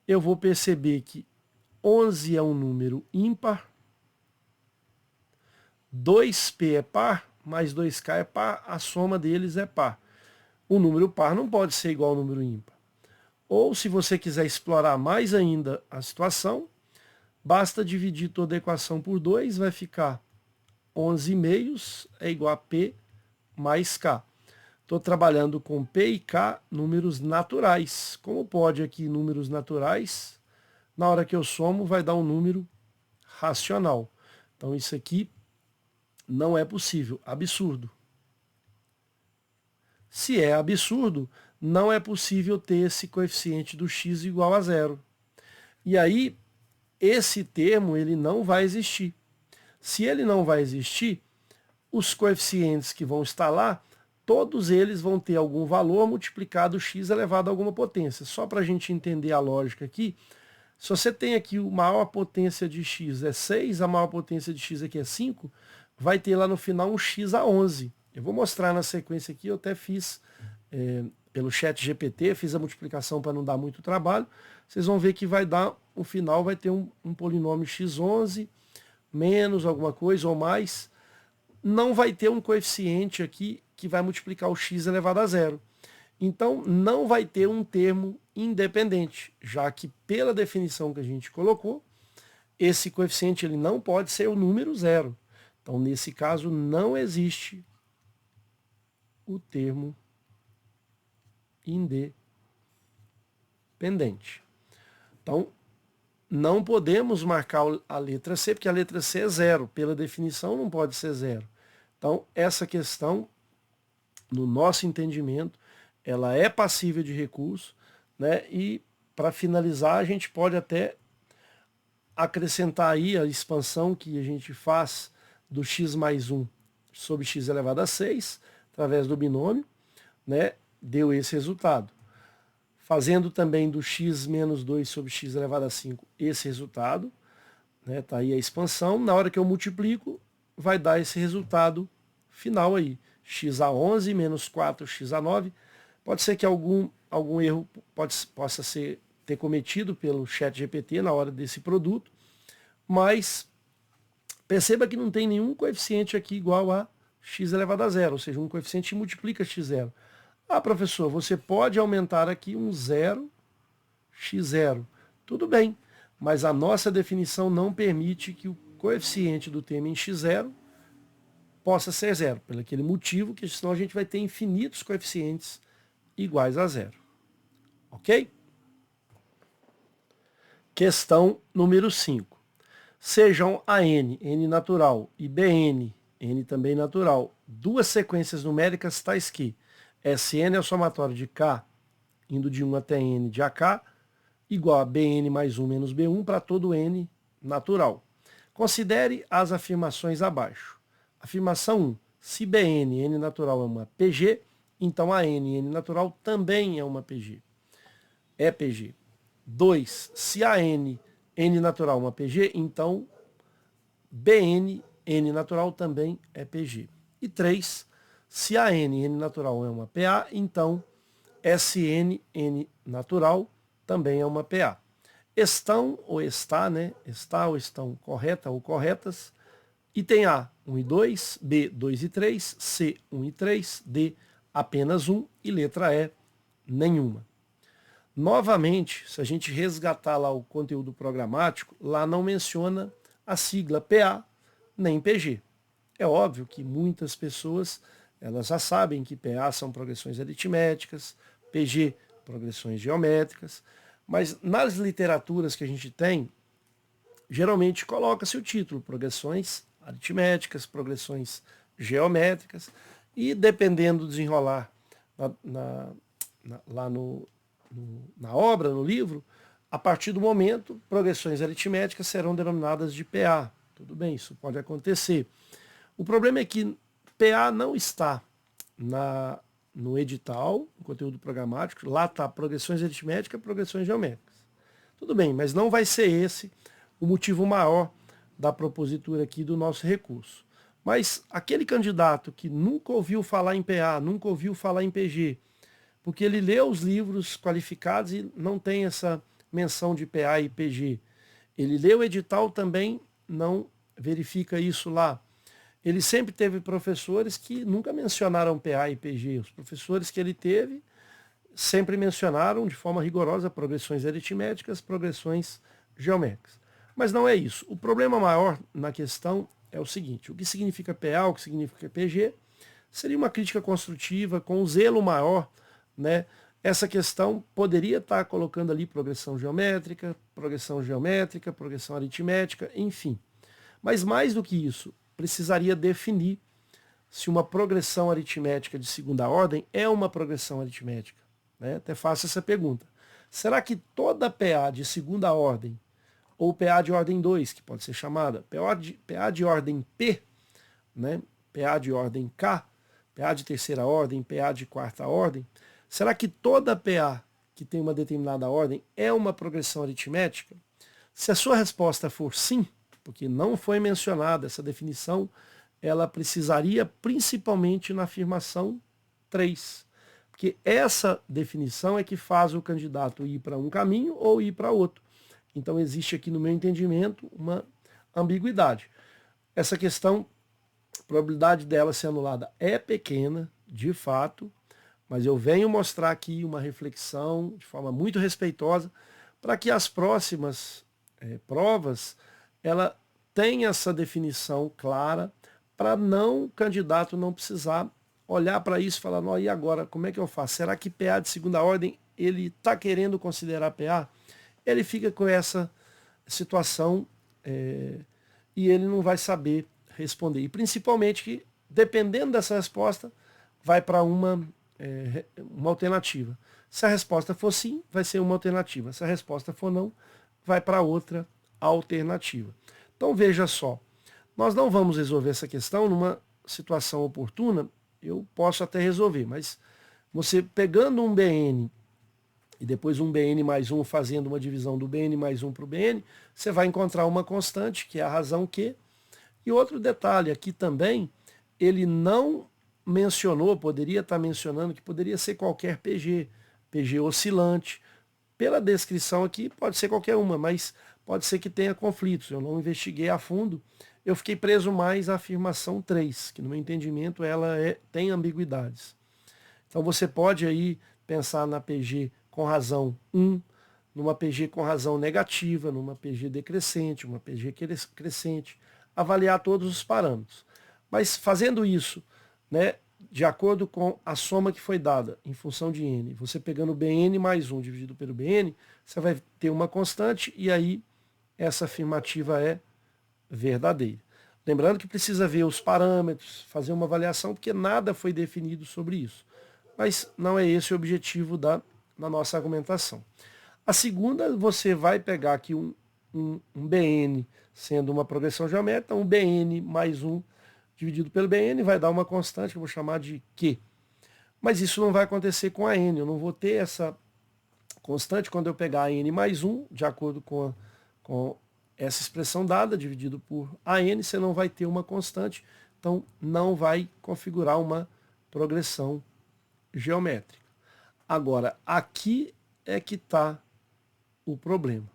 eu vou perceber que 11 é um número ímpar, 2P é par, mais 2K é par, a soma deles é par. O número par não pode ser igual ao número ímpar. Ou, se você quiser explorar mais ainda a situação, basta dividir toda a equação por 2, vai ficar 11 meios é igual a P mais K. Estou trabalhando com P e K, números naturais. Como pode aqui números naturais, na hora que eu somo vai dar um número racional. Então isso aqui não é possível, absurdo. Se é absurdo, não é possível ter esse coeficiente do x igual a zero. E aí, esse termo ele não vai existir. Se ele não vai existir, os coeficientes que vão estar lá, todos eles vão ter algum valor multiplicado x elevado a alguma potência. Só para a gente entender a lógica aqui, se você tem aqui a maior potência de x é 6, a maior potência de x aqui é 5, vai ter lá no final um x a 11. Eu vou mostrar na sequência aqui, eu até fiz pelo chat GPT, fiz a multiplicação para não dar muito trabalho. Vocês vão ver que vai dar, no final vai ter um polinômio x11, menos alguma coisa ou mais. Não vai ter um coeficiente aqui que vai multiplicar o x elevado a zero. Então, não vai ter um termo independente, já que pela definição que a gente colocou, esse coeficiente ele não pode ser o número zero. Então, nesse caso, não existe o termo independente. Então, não podemos marcar a letra C, porque a letra C é zero. Pela definição, não pode ser zero. Então, essa questão, no nosso entendimento, ela é passível de recurso, né? E, para finalizar, a gente pode até acrescentar aí a expansão que a gente faz do x mais 1 sobre x elevado a 6, através do binômio, né? Deu esse resultado. Fazendo também do x menos 2 sobre x elevado a 5 esse resultado, né? Tá aí a expansão. Na hora que eu multiplico, vai dar esse resultado final aí. X a 11 menos 4x a 9. Pode ser que algum erro possa ter cometido pelo chat GPT na hora desse produto, mas perceba que não tem nenhum coeficiente aqui igual a x elevado a zero, ou seja, um coeficiente que multiplica x0. Ah, professor, você pode aumentar aqui um zero x0. Tudo bem, mas a nossa definição não permite que o coeficiente do termo em x0 possa ser zero, pelo aquele motivo que senão a gente vai ter infinitos coeficientes iguais a zero. Ok? Questão número 5. Sejam a n, n natural, e bn, n também natural, duas sequências numéricas tais que Sn é o somatório de k, indo de 1 até n de ak, igual a bn mais 1 menos b1 para todo n natural. Considere as afirmações abaixo. Afirmação 1. Se bn, n natural, é uma PG, então a n, n natural, também é uma PG. É PG. 2. Se a n, n natural, é uma PG, então bn, n natural, também é PG. E 3. Se a n, n natural, é uma PA, então Sn, n natural, também é uma PA. Estão ou está, né? Está ou estão correta ou corretas. Item A, 1 e 2, B, 2 e 3, C, 1 e 3, D, apenas 1 e letra E, nenhuma. Novamente, se a gente resgatar lá o conteúdo programático, lá não menciona a sigla PA nem PG. É óbvio que muitas pessoas elas já sabem que PA são progressões aritméticas, PG, progressões geométricas, mas nas literaturas que a gente tem, geralmente coloca-se o título, progressões aritméticas, progressões geométricas, e dependendo do desenrolar lá na obra, no livro, a partir do momento, progressões aritméticas serão denominadas de PA. Tudo bem, isso pode acontecer. O problema é que PA não está no edital, no conteúdo programático, lá está progressões aritméticas, progressões geométricas. Tudo bem, mas não vai ser esse o motivo maior da propositura aqui do nosso recurso. Mas aquele candidato que nunca ouviu falar em PA, nunca ouviu falar em PG, porque ele lê os livros qualificados e não tem essa menção de PA e PG. Ele lê o edital também, não verifica isso lá. Ele sempre teve professores que nunca mencionaram PA e PG. Os professores que ele teve sempre mencionaram de forma rigorosa progressões aritméticas, progressões geométricas. Mas não é isso. O problema maior na questão é o seguinte: o que significa PA, o que significa PG, seria uma crítica construtiva com um zelo maior, né? Essa questão poderia estar colocando ali progressão geométrica, progressão aritmética, enfim. Mas mais do que isso, precisaria definir se uma progressão aritmética de segunda ordem é uma progressão aritmética, né? Até faço essa pergunta. Será que toda PA de segunda ordem, ou PA de ordem 2, que pode ser chamada, PA de ordem P, né? PA de ordem K, PA de terceira ordem, PA de quarta ordem, será que toda PA que tem uma determinada ordem é uma progressão aritmética? Se a sua resposta for sim, porque não foi mencionada essa definição, ela precisaria principalmente na afirmação 3. Porque essa definição é que faz o candidato ir para um caminho ou ir para outro. Então existe aqui, no meu entendimento, uma ambiguidade. Essa questão, a probabilidade dela ser anulada é pequena, de fato, mas eu venho mostrar aqui uma reflexão de forma muito respeitosa para que as próximas provas ela tenha essa definição clara para o candidato não precisar olhar para isso e falar: não, e agora, como é que eu faço? Será que PA de segunda ordem ele está querendo considerar PA? Ele fica com essa situação e ele não vai saber responder. E principalmente que, dependendo dessa resposta, vai para uma alternativa. Se a resposta for sim, vai ser uma alternativa. Se a resposta for não, vai para outra alternativa. Então veja só, nós não vamos resolver essa questão numa situação oportuna, eu posso até resolver, mas você pegando um BN e depois um BN mais 1 fazendo uma divisão do BN mais 1 para o BN, você vai encontrar uma constante, que é a razão Q. E outro detalhe, aqui também, ele não mencionou, poderia estar mencionando que poderia ser qualquer PG, PG oscilante. Pela descrição aqui, pode ser qualquer uma, mas pode ser que tenha conflitos. Eu não investiguei a fundo, eu fiquei preso mais à afirmação 3, que no meu entendimento ela tem ambiguidades. Então você pode aí pensar na PG com razão 1, numa PG com razão negativa, numa PG decrescente, uma PG crescente, avaliar todos os parâmetros. Mas fazendo isso, né, de acordo com a soma que foi dada em função de n, você pegando o Bn mais 1 dividido pelo Bn, você vai ter uma constante e aí essa afirmativa é verdadeira. Lembrando que precisa ver os parâmetros, fazer uma avaliação, porque nada foi definido sobre isso. Mas não é esse o objetivo da nossa argumentação. A segunda, você vai pegar aqui um Bn sendo uma progressão geométrica, um Bn mais 1 dividido pelo Bn vai dar uma constante que eu vou chamar de Q. Mas isso não vai acontecer com a n, eu não vou ter essa constante quando eu pegar a n mais 1, de acordo com essa expressão dada, dividido por AN, você não vai ter uma constante, então não vai configurar uma progressão geométrica. Agora, aqui é que está o problema.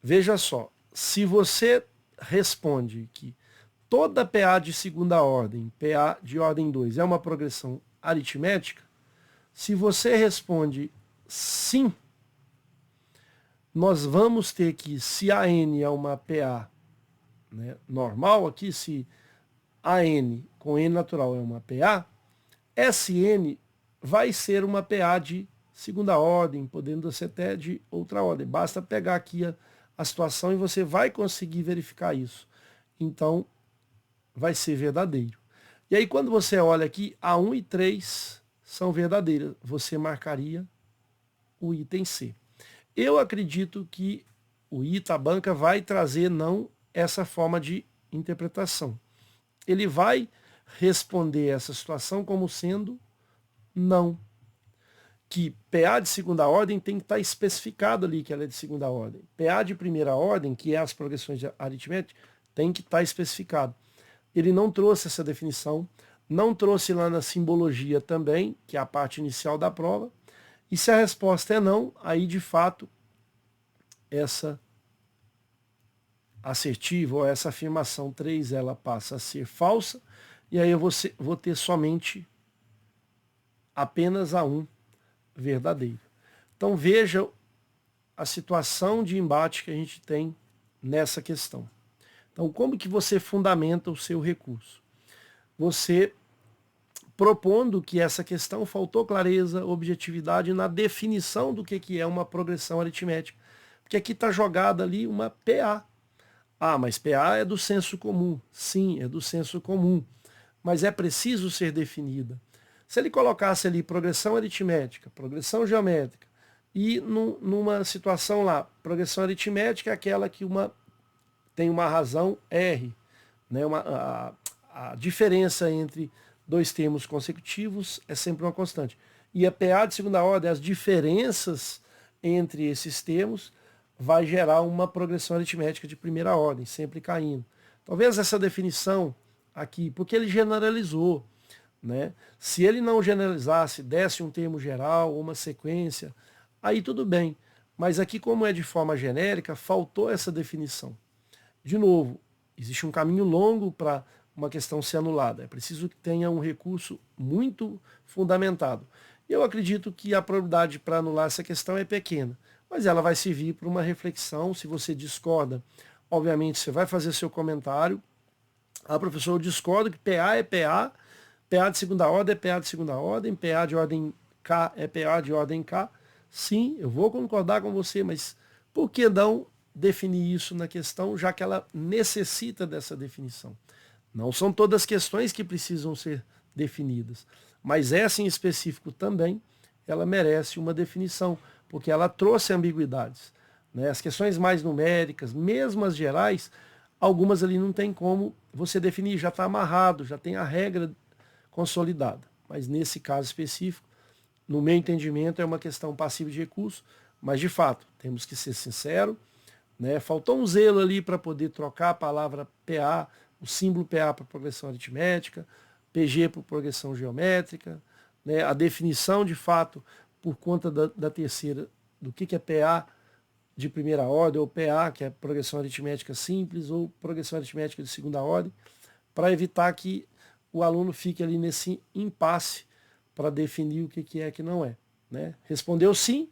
Veja só, se você responde que toda PA de segunda ordem, PA de ordem 2, é uma progressão aritmética, se você responde sim, nós vamos ter que, se AN é uma PA, né, normal aqui, se AN com N natural é uma PA, SN vai ser uma PA de segunda ordem, podendo ser até de outra ordem. Basta pegar aqui a situação e você vai conseguir verificar isso. Então, vai ser verdadeiro. E aí, quando você olha aqui, A1 e 3 são verdadeiras. Você marcaria o item C. Eu acredito que o Itabanca vai trazer não essa forma de interpretação. Ele vai responder essa situação como sendo não. Que PA de segunda ordem tem que estar especificado ali que ela é de segunda ordem. PA de primeira ordem, que é as progressões aritméticas, tem que estar especificado. Ele não trouxe essa definição, não trouxe lá na simbologia também, que é a parte inicial da prova. E se a resposta é não, aí de fato essa assertiva ou essa afirmação 3 ela passa a ser falsa, e aí eu vou ter somente apenas A1 verdadeiro. Então veja a situação de embate que a gente tem nessa questão. Então como que você fundamenta o seu recurso? Você propondo que essa questão faltou clareza, objetividade na definição do que é uma progressão aritmética. Porque aqui está jogada ali uma PA. Ah, mas PA é do senso comum. Sim, é do senso comum. Mas é preciso ser definida. Se ele colocasse ali progressão aritmética, progressão geométrica, e numa situação lá, progressão aritmética é aquela que tem uma razão R, né? A diferença entre dois termos consecutivos é sempre uma constante. E a PA de segunda ordem, as diferenças entre esses termos, vai gerar uma progressão aritmética de primeira ordem, sempre caindo. Talvez essa definição aqui, porque ele generalizou, né? Se ele não generalizasse, desse um termo geral, uma sequência, aí tudo bem. Mas aqui, como é de forma genérica, faltou essa definição. De novo, existe um caminho longo para uma questão ser anulada. É preciso que tenha um recurso muito fundamentado. Eu acredito que a probabilidade para anular essa questão é pequena, mas ela vai servir para uma reflexão. Se você discorda, obviamente você vai fazer seu comentário. Ah, professor, eu discordo que PA é PA, PA de segunda ordem é PA de segunda ordem, PA de ordem K é PA de ordem K. Sim, eu vou concordar com você, mas por que não definir isso na questão, já que ela necessita dessa definição? Não são todas as questões que precisam ser definidas, mas essa em específico também, ela merece uma definição, porque ela trouxe ambiguidades, né? As questões mais numéricas, mesmo as gerais, algumas ali não tem como você definir, já está amarrado, já tem a regra consolidada. Mas nesse caso específico, no meu entendimento, é uma questão passiva de recurso, mas de fato, temos que ser sinceros, né? Faltou um zelo ali para poder trocar a palavra PA, o símbolo PA para progressão aritmética, PG para progressão geométrica, né? A definição de fato, por conta da terceira, do que é PA de primeira ordem, ou PA, que é progressão aritmética simples, ou progressão aritmética de segunda ordem, para evitar que o aluno fique ali nesse impasse para definir o que é que não é, né? Respondeu sim,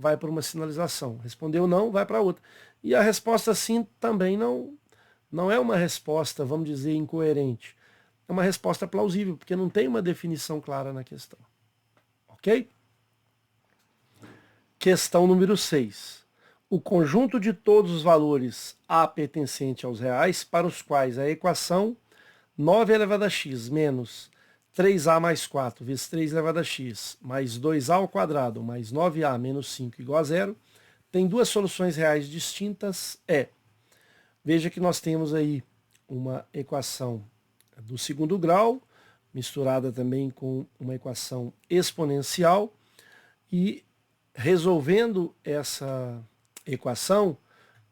vai para uma sinalização. Respondeu não, vai para outra. E a resposta sim também não é uma resposta, vamos dizer, incoerente. É uma resposta plausível, porque não tem uma definição clara na questão. Ok? Questão número 6. O conjunto de todos os valores A pertencente aos reais para os quais a equação 9 elevado a x menos 3a mais 4 vezes 3 elevado a x mais 2a ao quadrado mais 9a menos 5 igual a zero tem duas soluções reais distintas veja que nós temos aí uma equação do segundo grau, misturada também com uma equação exponencial, e resolvendo essa equação,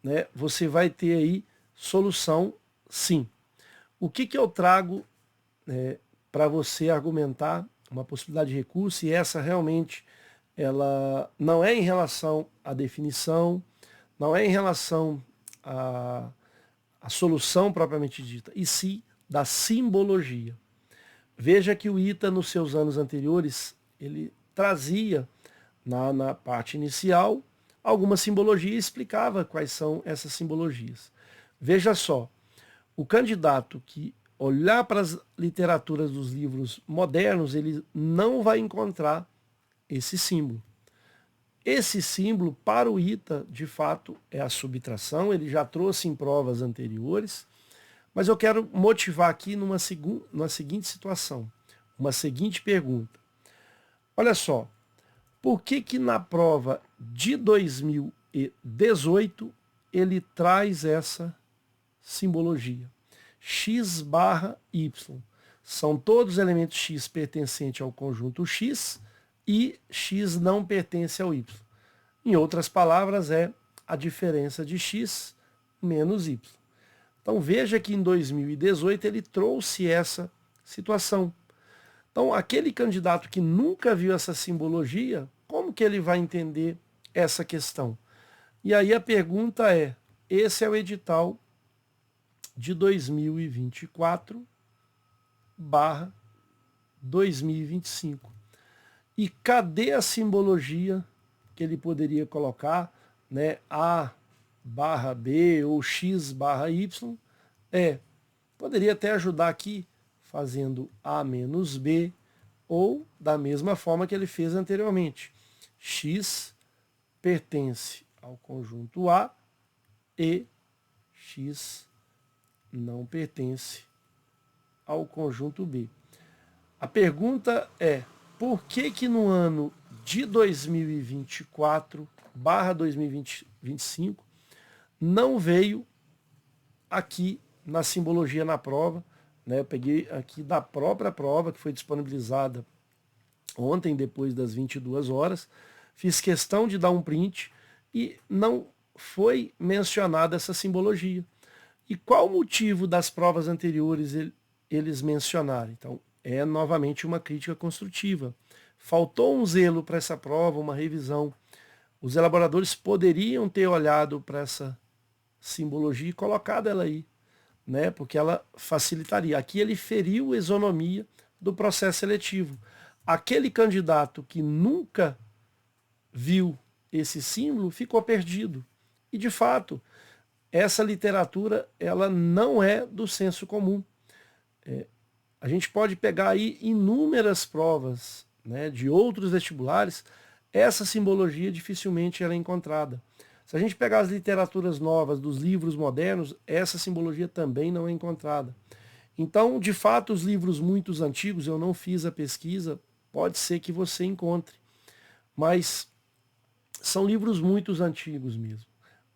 né, você vai ter aí solução sim. O que eu trago para você argumentar uma possibilidade de recurso, e essa realmente ela não é em relação à definição, não é em relação à solução propriamente dita, e sim da simbologia. Veja que o ITA, nos seus anos anteriores, ele trazia na parte inicial alguma simbologia e explicava quais são essas simbologias. Veja só, o candidato que olhar para as literaturas dos livros modernos, ele não vai encontrar esse símbolo. Esse símbolo, para o ITA, de fato, é a subtração, ele já trouxe em provas anteriores, mas eu quero motivar aqui numa seguinte situação, uma seguinte pergunta. Olha só, por que na prova de 2018 ele traz essa simbologia? X barra Y. São todos os elementos X pertencentes ao conjunto X e X não pertence ao Y. Em outras palavras, é a diferença de X menos Y. Então veja que em 2018 ele trouxe essa situação. Então aquele candidato que nunca viu essa simbologia, como que ele vai entender essa questão? E aí a pergunta é, esse é o edital de 2024/2025. E cadê a simbologia que ele poderia colocar, né? A barra B ou X barra Y? Poderia até ajudar aqui fazendo A menos B, ou da mesma forma que ele fez anteriormente. X pertence ao conjunto A e X não pertence ao conjunto B. A pergunta é, por que no ano de 2024/2025 não veio aqui na simbologia na prova, né? Eu peguei aqui da própria prova, que foi disponibilizada ontem, depois das 22 horas, fiz questão de dar um print e não foi mencionada essa simbologia. E qual o motivo das provas anteriores eles mencionarem? Então, é novamente uma crítica construtiva. Faltou um zelo para essa prova, uma revisão. Os elaboradores poderiam ter olhado para essa simbologia e colocado ela aí, né? Porque ela facilitaria. Aqui ele feriu a isonomia do processo seletivo. Aquele candidato que nunca viu esse símbolo ficou perdido. E, de fato, essa literatura ela não é do senso comum. A gente pode pegar aí inúmeras provas, né, de outros vestibulares, essa simbologia dificilmente ela é encontrada. Se a gente pegar as literaturas novas dos livros modernos, essa simbologia também não é encontrada. Então, de fato, os livros muito antigos, eu não fiz a pesquisa, pode ser que você encontre, mas são livros muito antigos mesmo,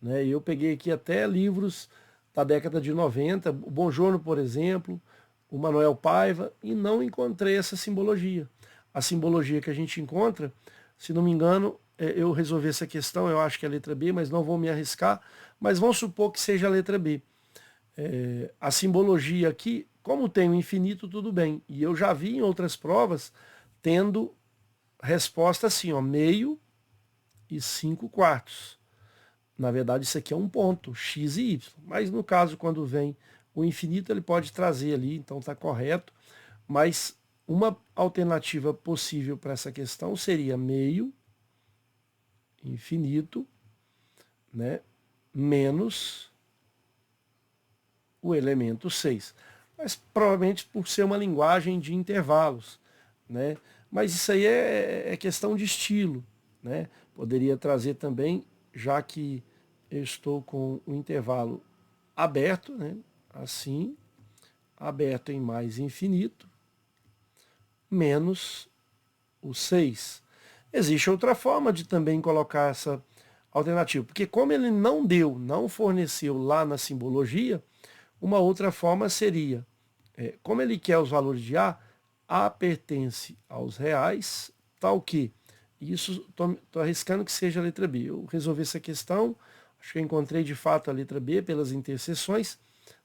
né? Eu peguei aqui até livros da década de 90, o Bongiorno, por exemplo, o Manuel Paiva, e não encontrei essa simbologia. A simbologia que a gente encontra, se não me engano, eu resolvi essa questão, eu acho que é a letra B, mas não vou me arriscar, mas vamos supor que seja a letra B. A simbologia aqui, como tem o infinito, tudo bem. E eu já vi em outras provas tendo resposta assim, ó, meio e 5/4. Na verdade, isso aqui é um ponto, x e y. Mas no caso, quando vem o infinito, ele pode trazer ali, então está correto. Mas uma alternativa possível para essa questão seria meio infinito, né, menos o elemento 6. Mas provavelmente por ser uma linguagem de intervalos, né? Mas isso aí é questão de estilo, né? Poderia trazer também, já que eu estou com o intervalo aberto, né? Assim, aberto em mais infinito, menos o 6. Existe outra forma de também colocar essa alternativa, porque como ele não forneceu lá na simbologia, uma outra forma seria, como ele quer os valores de A pertence aos reais, tal que, isso estou arriscando que seja a letra B. Eu resolvi essa questão, acho que eu encontrei de fato a letra B pelas interseções,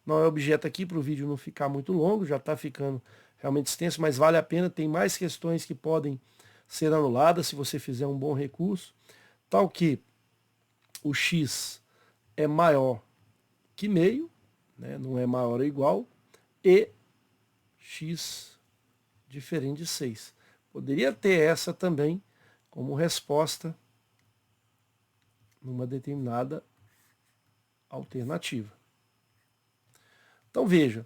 não é objeto aqui para o vídeo não ficar muito longo, já está ficando realmente extenso, mas vale a pena, tem mais questões que podem ser anuladas se você fizer um bom recurso, tal que o x é maior que meio, né, não é maior ou igual, e x diferente de 6. Poderia ter essa também como resposta numa determinada alternativa. Então veja,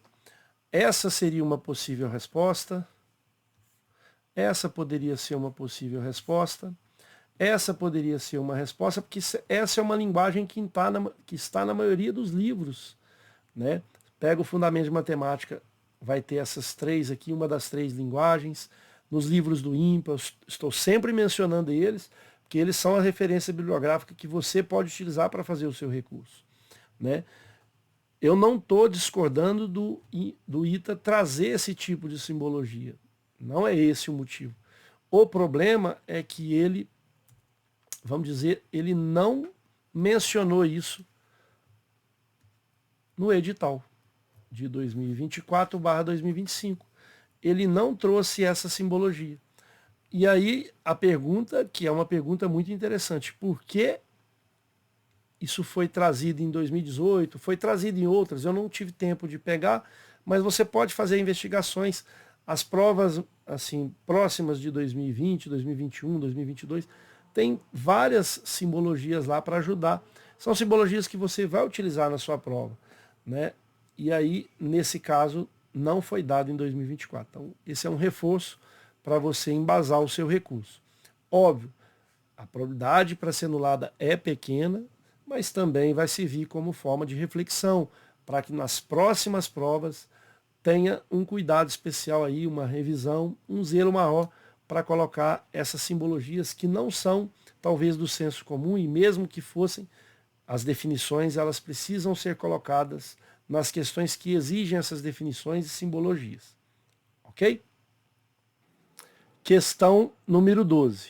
essa seria uma possível resposta, essa poderia ser uma possível resposta, essa poderia ser uma resposta, porque essa é uma linguagem que está na maioria dos livros, né? Pega o Fundamento de Matemática, vai ter essas três aqui, uma das três linguagens. Nos livros do INPA, estou sempre mencionando eles, porque eles são a referência bibliográfica que você pode utilizar para fazer o seu recurso, né? Eu não estou discordando do ITA trazer esse tipo de simbologia. Não é esse o motivo. O problema é que ele, vamos dizer, ele não mencionou isso no edital de 2024/2025. Ele não trouxe essa simbologia. E aí a pergunta, que é uma pergunta muito interessante, por que isso foi trazido em 2018, foi trazido em outras, eu não tive tempo de pegar, mas você pode fazer investigações, as provas assim próximas de 2020, 2021, 2022, tem várias simbologias lá para ajudar. São simbologias que você vai utilizar na sua prova, né? E aí, nesse caso, não foi dado em 2024. Então, esse é um reforço para você embasar o seu recurso. Óbvio, a probabilidade para ser anulada é pequena, mas também vai servir como forma de reflexão, para que nas próximas provas tenha um cuidado especial aí, uma revisão, um zelo maior para colocar essas simbologias que não são, talvez, do senso comum, e mesmo que fossem, as definições elas precisam ser colocadas nas questões que exigem essas definições e simbologias. Ok? Questão número 12.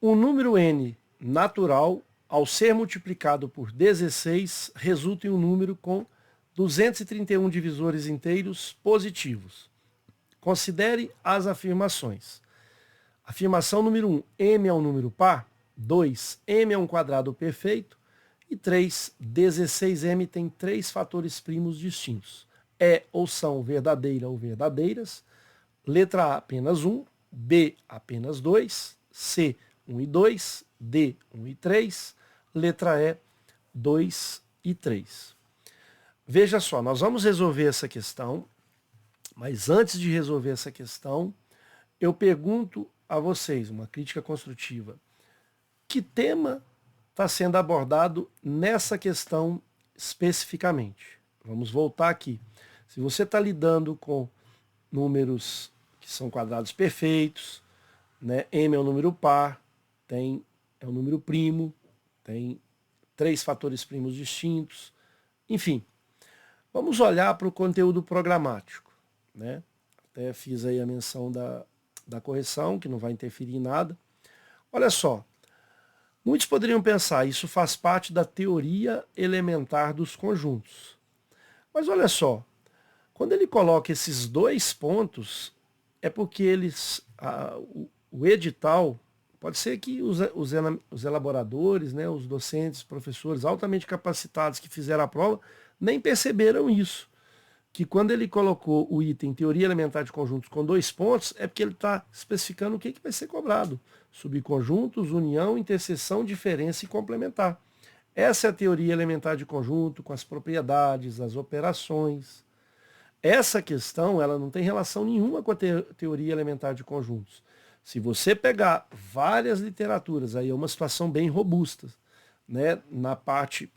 Um número n natural, ao ser multiplicado por 16, resulta em um número com 231 divisores inteiros positivos. Considere as afirmações. Afirmação número 1, m é um número par. 2, m é um quadrado perfeito. E 3, 16m tem três fatores primos distintos. É ou são verdadeira ou verdadeiras. Letra A, apenas 1. B, apenas 2. C, 1 e 2. D, 1 e 3. Letra E, 2 e 3. Veja só, nós vamos resolver essa questão, mas antes de resolver essa questão, eu pergunto a vocês, uma crítica construtiva, que tema está sendo abordado nessa questão especificamente? Vamos voltar aqui. Se você está lidando com números que são quadrados perfeitos, né? M é um número par, é um número primo, tem três fatores primos distintos, enfim. Vamos olhar para o conteúdo programático, né? Até fiz aí a menção da correção, que não vai interferir em nada. Olha só, muitos poderiam pensar, isso faz parte da teoria elementar dos conjuntos. Mas olha só, quando ele coloca esses dois pontos, é porque o edital, pode ser que os elaboradores, né, os docentes, professores altamente capacitados que fizeram a prova, nem perceberam isso. que quando ele colocou o item teoria elementar de conjuntos com 2 pontos, é porque ele está especificando o que vai ser cobrado. Subconjuntos, união, interseção, diferença e complementar. Essa é a teoria elementar de conjunto, com as propriedades, as operações. Essa questão ela não tem relação nenhuma com a teoria elementar de conjuntos. Se você pegar várias literaturas, aí é uma situação bem robusta, né? Na parte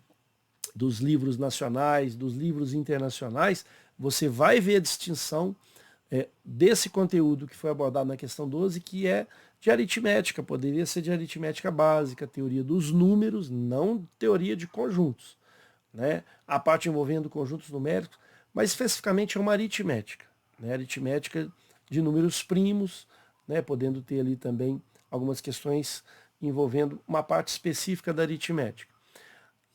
dos livros nacionais, dos livros internacionais, você vai ver a distinção desse conteúdo que foi abordado na questão 12, que é de aritmética, poderia ser de aritmética básica, teoria dos números, não teoria de conjuntos, né? A parte envolvendo conjuntos numéricos, mas especificamente é uma aritmética, né? Aritmética de números primos, né? Podendo ter ali também algumas questões envolvendo uma parte específica da aritmética.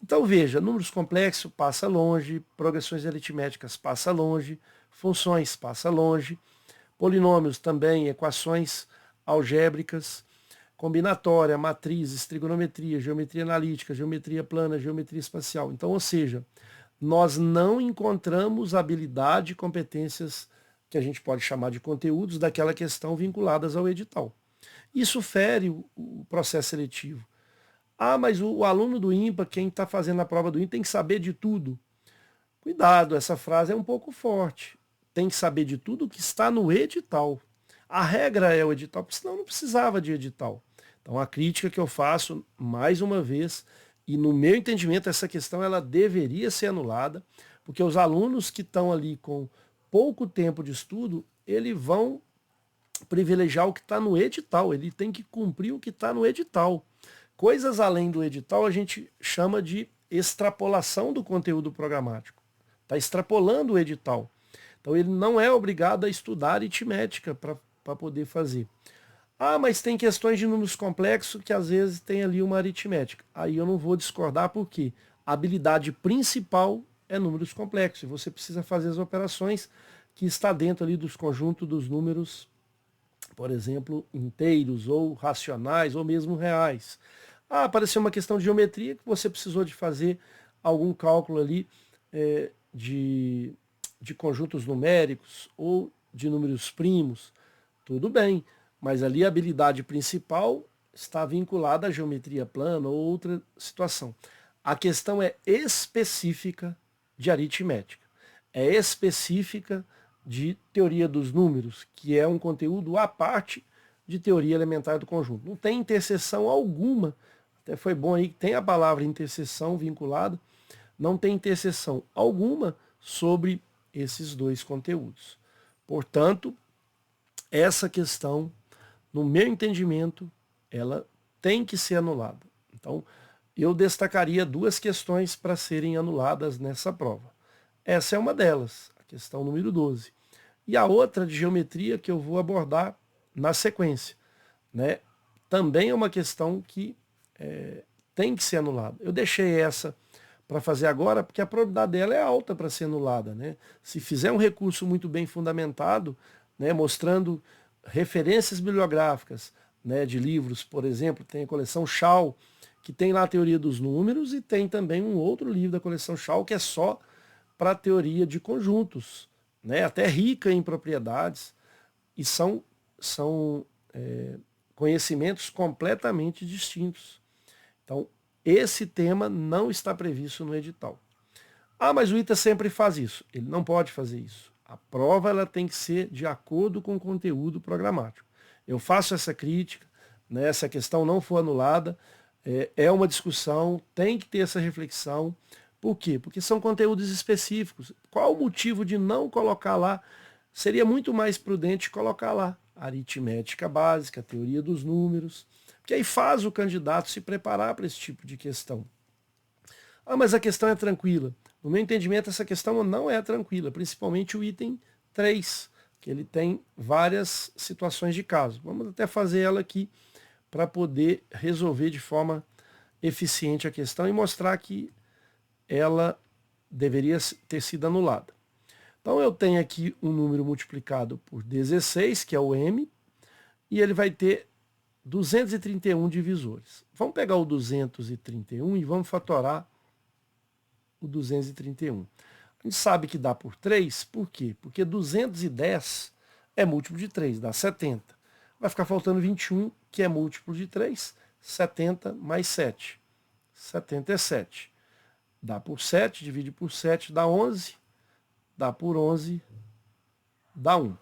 Então veja, números complexos passa longe, progressões aritméticas passa longe, funções passa longe, polinômios também, equações algébricas, combinatória, matrizes, trigonometria, geometria analítica, geometria plana, geometria espacial. Então, ou seja, nós não encontramos habilidade e competências que a gente pode chamar de conteúdos daquela questão vinculadas ao edital. Isso fere o processo seletivo. Ah, mas o aluno do IMPA, quem está fazendo a prova do IMPA, tem que saber de tudo. Cuidado, essa frase é um pouco forte. Tem que saber de tudo que está no edital. A regra é o edital, porque senão não precisava de edital. Então a crítica que eu faço, mais uma vez, e no meu entendimento essa questão ela deveria ser anulada, porque os alunos que estão ali com pouco tempo de estudo, eles vão privilegiar o que está no edital, ele tem que cumprir o que está no edital. Coisas além do edital a gente chama de extrapolação do conteúdo programático. Está extrapolando o edital. Então ele não é obrigado a estudar aritmética para poder fazer. Ah, mas tem questões de números complexos que às vezes tem ali uma aritmética. Aí eu não vou discordar porque a habilidade principal é números complexos. E você precisa fazer as operações que está dentro ali dos conjuntos dos números, por exemplo, inteiros ou racionais ou mesmo reais. Ah, apareceu uma questão de geometria que você precisou de fazer algum cálculo ali de conjuntos numéricos ou de números primos. Tudo bem, mas ali a habilidade principal está vinculada à geometria plana ou outra situação. A questão é específica de aritmética, é específica de teoria dos números, que é um conteúdo à parte de teoria elementar do conjunto. Não tem interseção alguma, até foi bom aí que tem a palavra interseção vinculada, não tem interseção alguma sobre esses dois conteúdos. Portanto, essa questão, no meu entendimento, ela tem que ser anulada. Então, eu destacaria 2 questões para serem anuladas nessa prova. Essa é uma delas, a questão número 12. E a outra de geometria que eu vou abordar na sequência, né? Também é uma questão que tem que ser anulada. Eu deixei essa para fazer agora porque a probabilidade dela é alta para ser anulada, né? Se fizer um recurso muito bem fundamentado, né, mostrando referências bibliográficas, né, de livros, por exemplo, tem a coleção Shaw, que tem lá a teoria dos números, e tem também um outro livro da coleção Shaw que é só para a teoria de conjuntos, né, até rica em propriedades, e são conhecimentos completamente distintos. Então, esse tema não está previsto no edital. Ah, mas o ITA sempre faz isso. Ele não pode fazer isso. A prova ela tem que ser de acordo com o conteúdo programático. Eu faço essa crítica, né, se a questão não for anulada, é uma discussão, tem que ter essa reflexão. Por quê? Porque são conteúdos específicos. Qual o motivo de não colocar lá? Seria muito mais prudente colocar lá aritmética básica, teoria dos números, que aí faz o candidato se preparar para esse tipo de questão. Ah, mas a questão é tranquila. No meu entendimento, essa questão não é tranquila, principalmente o item 3, que ele tem várias situações de caso. Vamos até fazer ela aqui para poder resolver de forma eficiente a questão e mostrar que ela deveria ter sido anulada. Então eu tenho aqui um número multiplicado por 16, que é o m, e ele vai ter 231 divisores. Vamos pegar o 231 e vamos fatorar o 231. A gente sabe que dá por 3, por quê? Porque 210 é múltiplo de 3, dá 70. Vai ficar faltando 21, que é múltiplo de 3, 70 mais 7, 77. Dá por 7, divide por 7, dá 11, dá por 11, dá 1.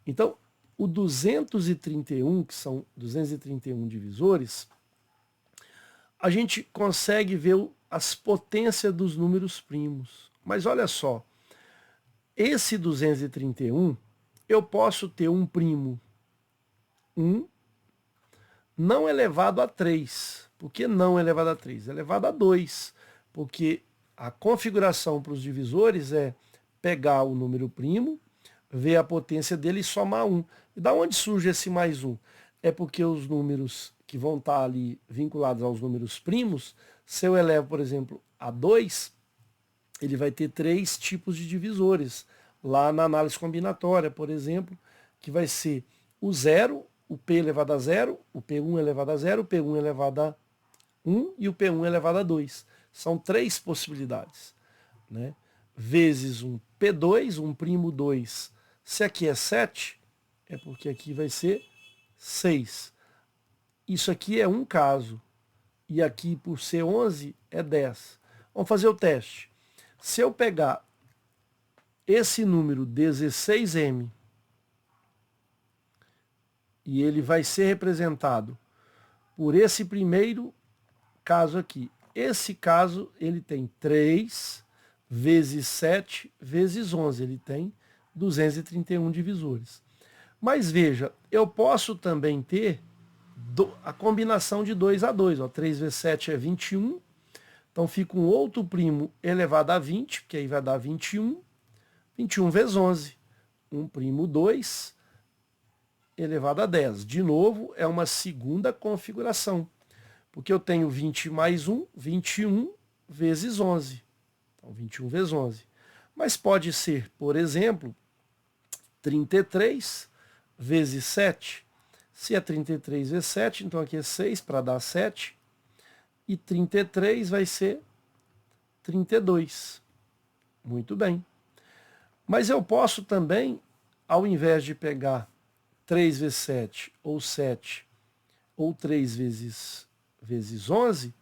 Então, o 231, que são 231 divisores, a gente consegue ver as potências dos números primos. Mas olha só, esse 231, eu posso ter um primo 1 não elevado a 3. Por que não elevado a 3? Elevado a 2. Porque a configuração para os divisores é pegar o número primo, ver a potência dele e somar 1. E da onde surge esse mais 1? É porque os números que vão estar ali vinculados aos números primos, se eu elevo, por exemplo, a 2, ele vai ter 3 tipos de divisores. Lá na análise combinatória, por exemplo, que vai ser o 0, o P elevado a 0, o P1 elevado a 0, o P1 elevado a 1 e o P1 elevado a 2. São 3 possibilidades, né? Vezes um P2, um primo 2. Se aqui é 7, é porque aqui vai ser 6. Isso aqui é um caso. E aqui, por ser 11, é 10. Vamos fazer o teste. Se eu pegar esse número 16M, e ele vai ser representado por esse primeiro caso aqui. Esse caso, ele tem 3 vezes 7 vezes 11. Ele tem 231 divisores. Mas veja, eu posso também ter a combinação de 2 a 2. Ó, 3 vezes 7 é 21. Então fica um outro primo elevado a 20, que aí vai dar 21. 21 vezes 11. Um primo 2 elevado a 10. De novo, é uma segunda configuração. Porque eu tenho 20 mais 1, 21 vezes 11. Então, 21 vezes 11. Mas pode ser, por exemplo, 33 vezes 7. Se é 33 vezes 7, então aqui é 6 para dar 7. E 33 vai ser 32. Muito bem. Mas eu posso também, ao invés de pegar 3 vezes 7 ou 3 vezes 11,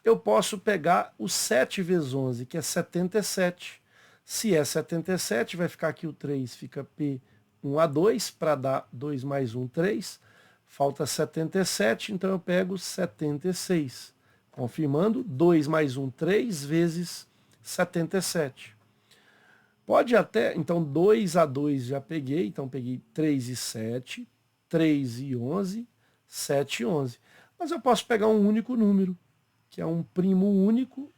eu posso pegar o 7 vezes 11, que é 77. Se é 77, vai ficar aqui o 3, fica P1A2, para dar 2 mais 1, 3. Falta 77, então eu pego 76. Confirmando, 2 mais 1, 3 vezes 77. Pode até, então 2 a 2 já peguei, então peguei 3 e 7, 3 e 11, 7 e 11. Mas eu posso pegar um único número, que é um primo único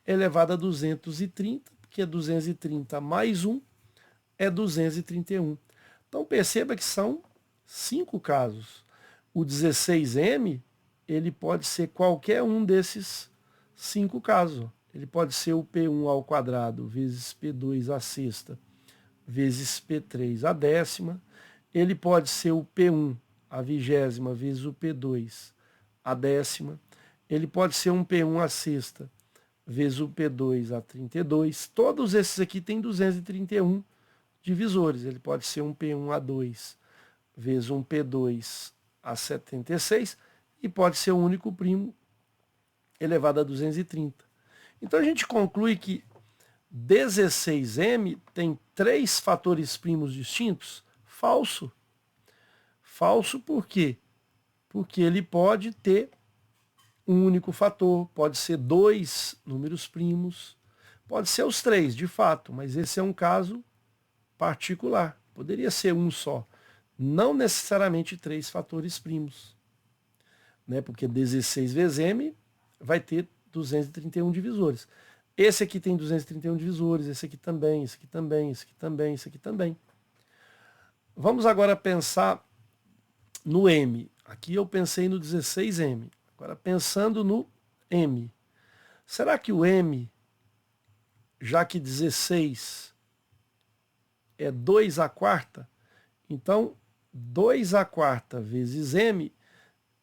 elevado a 230, porque 230 mais 1 é 231. Então perceba que são 5 casos. O 16M, ele pode ser qualquer um desses 5 casos. Ele pode ser o P1 ao quadrado vezes P2 à sexta vezes P3 à décima. Ele pode ser o P1 à vigésima vezes o P2 à décima. Ele pode ser um P1 à sexta vezes o P2 a 32. Todos esses aqui têm 231 divisores. Ele pode ser um P1 a 2 vezes um P2 a 76 e pode ser o único primo elevado a 230. Então a gente conclui que 16M tem 3 fatores primos distintos? Falso. Falso por quê? Porque ele pode ter um único fator, pode ser 2 números primos, pode ser os 3, de fato, mas esse é um caso particular. Poderia ser um só. Não necessariamente 3 fatores primos. Né? Porque 16 vezes M vai ter 231 divisores. Esse aqui tem 231 divisores, esse aqui também, esse aqui também, esse aqui também, esse aqui também. Vamos agora pensar no M. Aqui eu pensei no 16M. Agora pensando no M. Será que o M, já que 16 é 2 à quarta, então 2 à quarta vezes M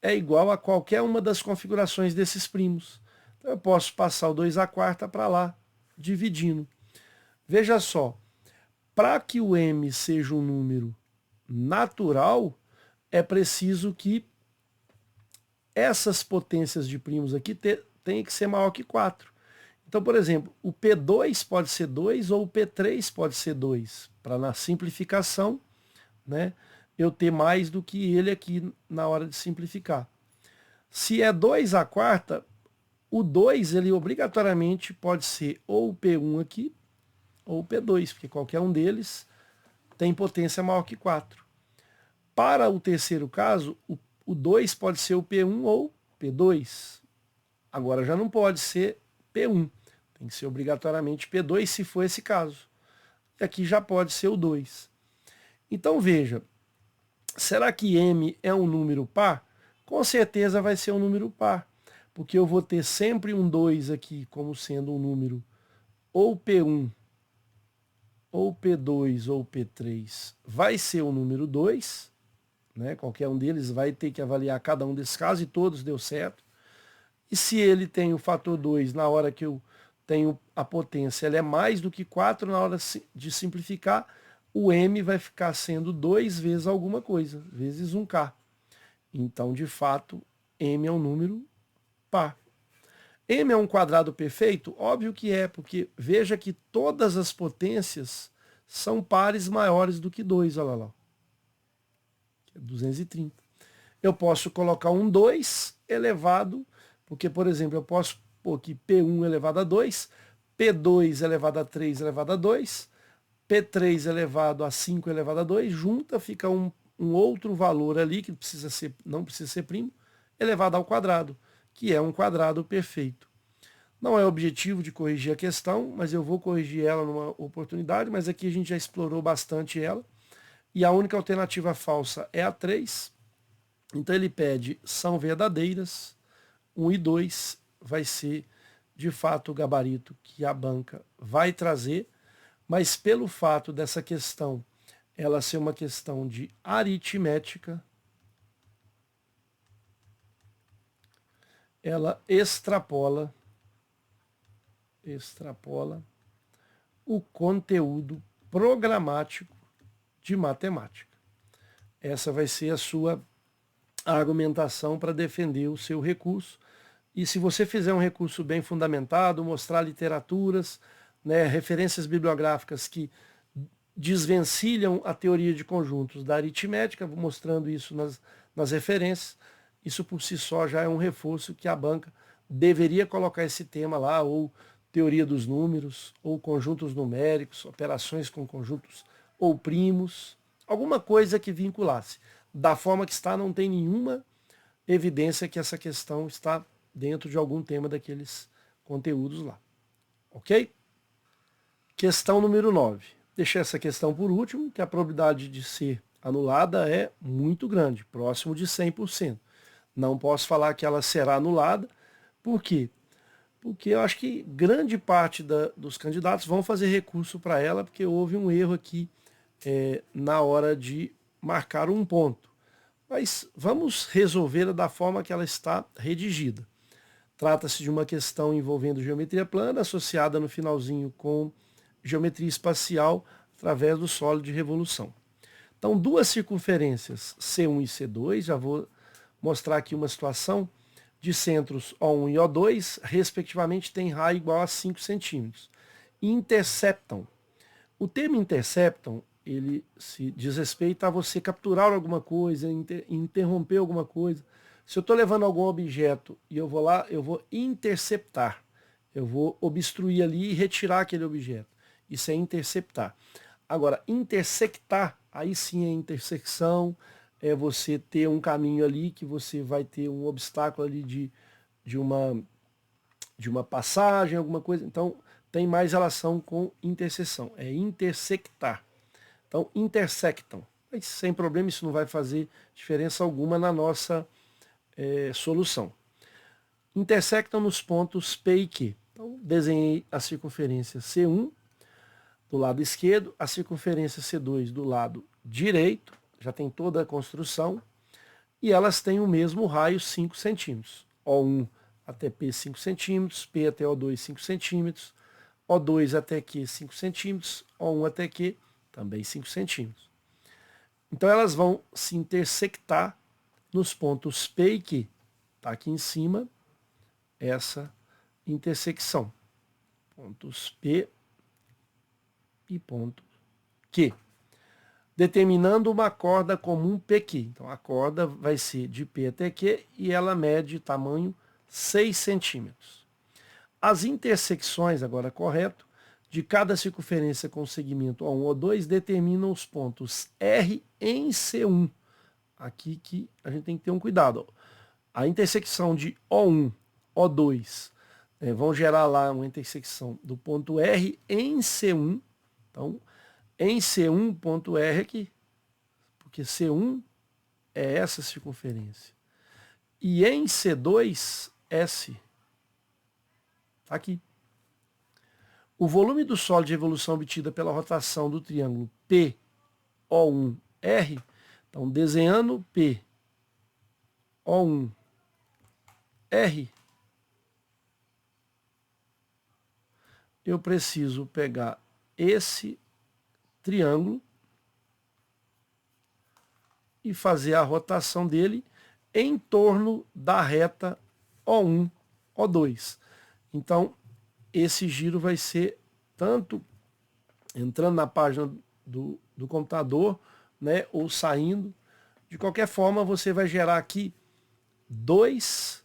é igual a qualquer uma das configurações desses primos. Então eu posso passar o 2 à quarta para lá, dividindo. Veja só, para que o m seja um número natural, é preciso que essas potências de primos aqui tenham que ser maior que 4. Então, por exemplo, o P2 pode ser 2 ou o P3 pode ser 2, para na simplificação, né, eu ter mais do que ele aqui na hora de simplificar. Se é 2 a quarta, o 2 ele obrigatoriamente pode ser ou o P1 aqui, ou o P2, porque qualquer um deles tem potência maior que 4. Para o terceiro caso, o 2 pode ser o P1 ou P2. Agora já não pode ser P1. Tem que ser obrigatoriamente P2 se for esse caso. E aqui já pode ser o 2. Então veja, será que m é um número par? Com certeza vai ser um número par, porque eu vou ter sempre um 2 aqui como sendo um número ou P1, ou P2, ou P3, vai ser o número 2, né? Qualquer um deles vai ter que avaliar cada um desses casos, e todos deu certo. E se ele tem o fator 2 na hora que eu tenho a potência, ele é mais do que 4 na hora de simplificar, o m vai ficar sendo 2 vezes alguma coisa, vezes 1k. Então, de fato, m é um número par. M é um quadrado perfeito? Óbvio que é, porque veja que todas as potências são pares maiores do que 2, olha lá. 230. Eu posso colocar um 2 elevado, porque, por exemplo, eu posso pôr aqui P1 elevado a 2, P2 elevado a 3 elevado a 2, P3 elevado a 5 elevado a 2, junta, fica um outro valor ali, que não precisa ser primo, elevado ao quadrado, que é um quadrado perfeito. Não é objetivo de corrigir a questão, mas eu vou corrigir ela numa oportunidade, mas aqui a gente já explorou bastante ela. E a única alternativa falsa é a 3. Então ele pede são verdadeiras. 1 e 2 vai ser, de fato, o gabarito que a banca vai trazer. Mas pelo fato dessa questão ela ser uma questão de aritmética, ela extrapola o conteúdo programático de matemática. Essa vai ser a sua argumentação para defender o seu recurso. E se você fizer um recurso bem fundamentado, mostrar literaturas, né, referências bibliográficas que desvencilham a teoria de conjuntos da aritmética, mostrando isso nas referências, isso por si só já é um reforço que a banca deveria colocar esse tema lá, ou teoria dos números, ou conjuntos numéricos, operações com conjuntos ou primos, alguma coisa que vinculasse. Da forma que está, não tem nenhuma evidência que essa questão está dentro de algum tema daqueles conteúdos lá. Ok? Questão número 9. Deixei essa questão por último, que a probabilidade de ser anulada é muito grande, próximo de 100%. Não posso falar que ela será anulada. Por quê? Porque eu acho que grande parte dos candidatos vão fazer recurso para ela, porque houve um erro aqui na hora de marcar um ponto. Mas vamos resolvê-la da forma que ela está redigida. Trata-se de uma questão envolvendo geometria plana, associada no finalzinho com geometria espacial através do sólido de revolução. Então, duas circunferências C1 e C2, já vou mostrar aqui uma situação de centros O1 e O2, respectivamente, tem raio igual a 5 centímetros. Interceptam. O termo interceptam, ele se diz respeito a você capturar alguma coisa, interromper alguma coisa. Se eu estou levando algum objeto e eu vou lá, eu vou interceptar. Eu vou obstruir ali e retirar aquele objeto. Isso é interceptar. Agora, intersectar, aí sim é intersecção, é você ter um caminho ali que você vai ter um obstáculo ali de uma passagem, alguma coisa. Então, tem mais relação com interseção. É intersectar. Então, intersectam. Mas, sem problema, isso não vai fazer diferença alguma na nossa solução. Intersectam nos pontos P e Q. Então, desenhei a circunferência C1 do lado esquerdo, a circunferência C2 do lado direito, já tem toda a construção, e elas têm o mesmo raio, 5 centímetros. O1 até P 5 centímetros, P até O2 5 centímetros, O2 até Q 5 centímetros, O1 até Q também 5 centímetros. Então elas vão se intersectar nos pontos P e Q. Está aqui em cima essa intersecção. Pontos P e ponto Q. Determinando uma corda comum PQ. Então a corda vai ser de P até Q e ela mede tamanho 6 centímetros. As intersecções, agora correto, de cada circunferência com segmento O1 ou O2 determinam os pontos R em C1. Aqui que a gente tem que ter um cuidado. A intersecção de O1, O2, vão gerar lá uma intersecção do ponto R em C1. Então, em C1, ponto R aqui, porque C1 é essa circunferência. E em C2, S. Tá aqui. O volume do solo de revolução obtida pela rotação do triângulo P, O1, R. Então, desenhando P, O1, R, eu preciso pegar esse triângulo e fazer a rotação dele em torno da reta O1, O2. Então, esse giro vai ser tanto entrando na página do computador, né, ou saindo. De qualquer forma, você vai gerar aqui 2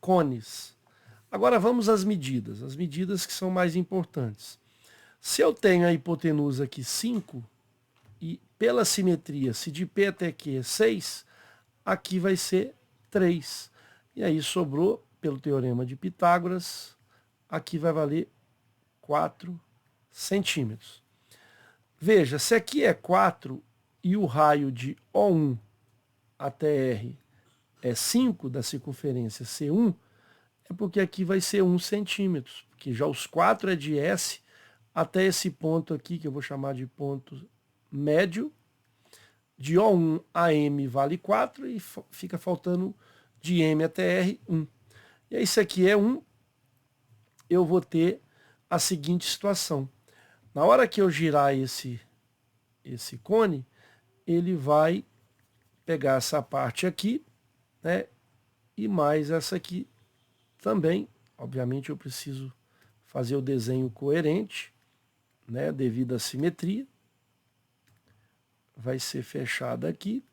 cones. Agora vamos às medidas. As medidas que são mais importantes. Se eu tenho a hipotenusa aqui 5, e pela simetria, se de P até Q é 6, aqui vai ser 3. E aí sobrou, pelo teorema de Pitágoras, aqui vai valer 4 centímetros. Veja, se aqui é 4 e o raio de O1 até R é 5 da circunferência C1, é porque aqui vai ser 1 centímetro, porque já os 4 é de S até esse ponto aqui, que eu vou chamar de ponto médio, de O1 a M vale 4 e fica faltando de M até R 1. E aí, se aqui é 1, eu vou ter a seguinte situação. Na hora que eu girar esse cone, ele vai pegar essa parte aqui, né, e mais essa aqui também. Obviamente eu preciso fazer o desenho coerente, né, devido à simetria. Vai ser fechada aqui.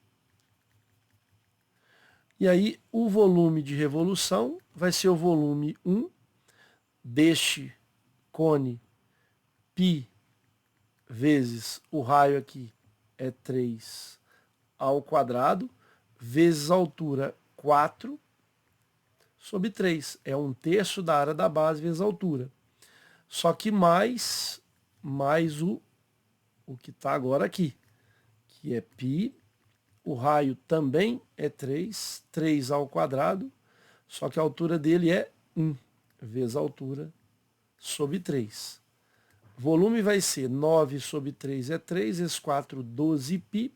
E aí o volume de revolução vai ser o volume 1 deste cone π vezes o raio aqui é 3 ao quadrado, vezes a altura 4 sobre 3. É 1/3 da área da base vezes a altura. Só que mais o que está agora aqui, que é π. O raio também é 3 ao quadrado, só que a altura dele é 1 vezes a altura sobre 3. Volume vai ser 9 sobre 3 é 3, vezes 4, 12π,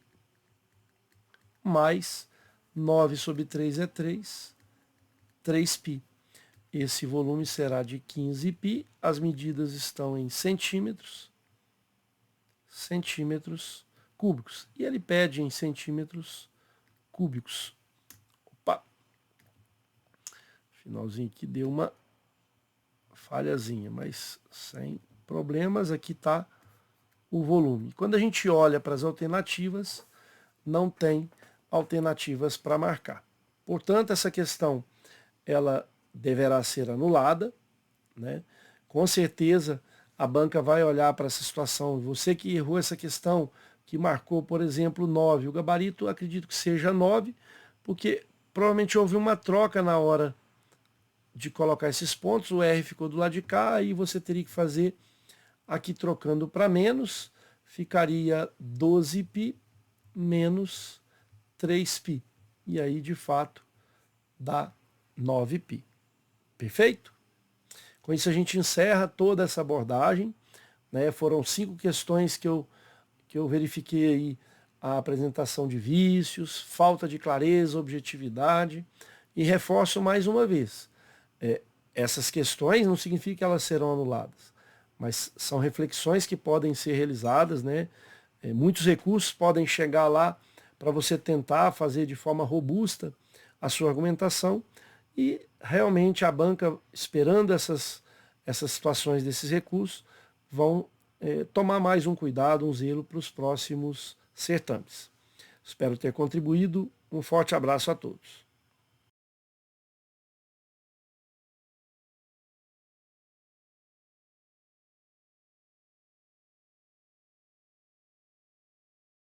mais 9 sobre 3 é 3, 3π. Esse volume será de 15π, as medidas estão em centímetros cúbicos. E ele pede em centímetros cúbicos. Opa! Finalzinho aqui deu uma falhazinha, mas sem problemas. Aqui está o volume. Quando a gente olha para as alternativas, não tem alternativas para marcar. Portanto, essa questão ela deverá ser anulada, né? Com certeza a banca vai olhar para essa situação. Você que errou essa questão, que marcou, por exemplo, 9. O gabarito, acredito que seja 9, porque provavelmente houve uma troca na hora de colocar esses pontos. O R ficou do lado de cá, aí você teria que fazer aqui trocando para menos. Ficaria 12π menos 3π. E aí, de fato, dá 9π. Perfeito? Com isso a gente encerra toda essa abordagem, né? Foram 5 questões que eu verifiquei aí: a apresentação de vícios, falta de clareza, objetividade, e reforço mais uma vez, essas questões não significa que elas serão anuladas, mas são reflexões que podem ser realizadas, né? Muitos recursos podem chegar lá para você tentar fazer de forma robusta a sua argumentação e realmente a banca, esperando essas situações desses recursos, vão tomar mais um cuidado, um zelo para os próximos certames. Espero ter contribuído. Um forte abraço a todos.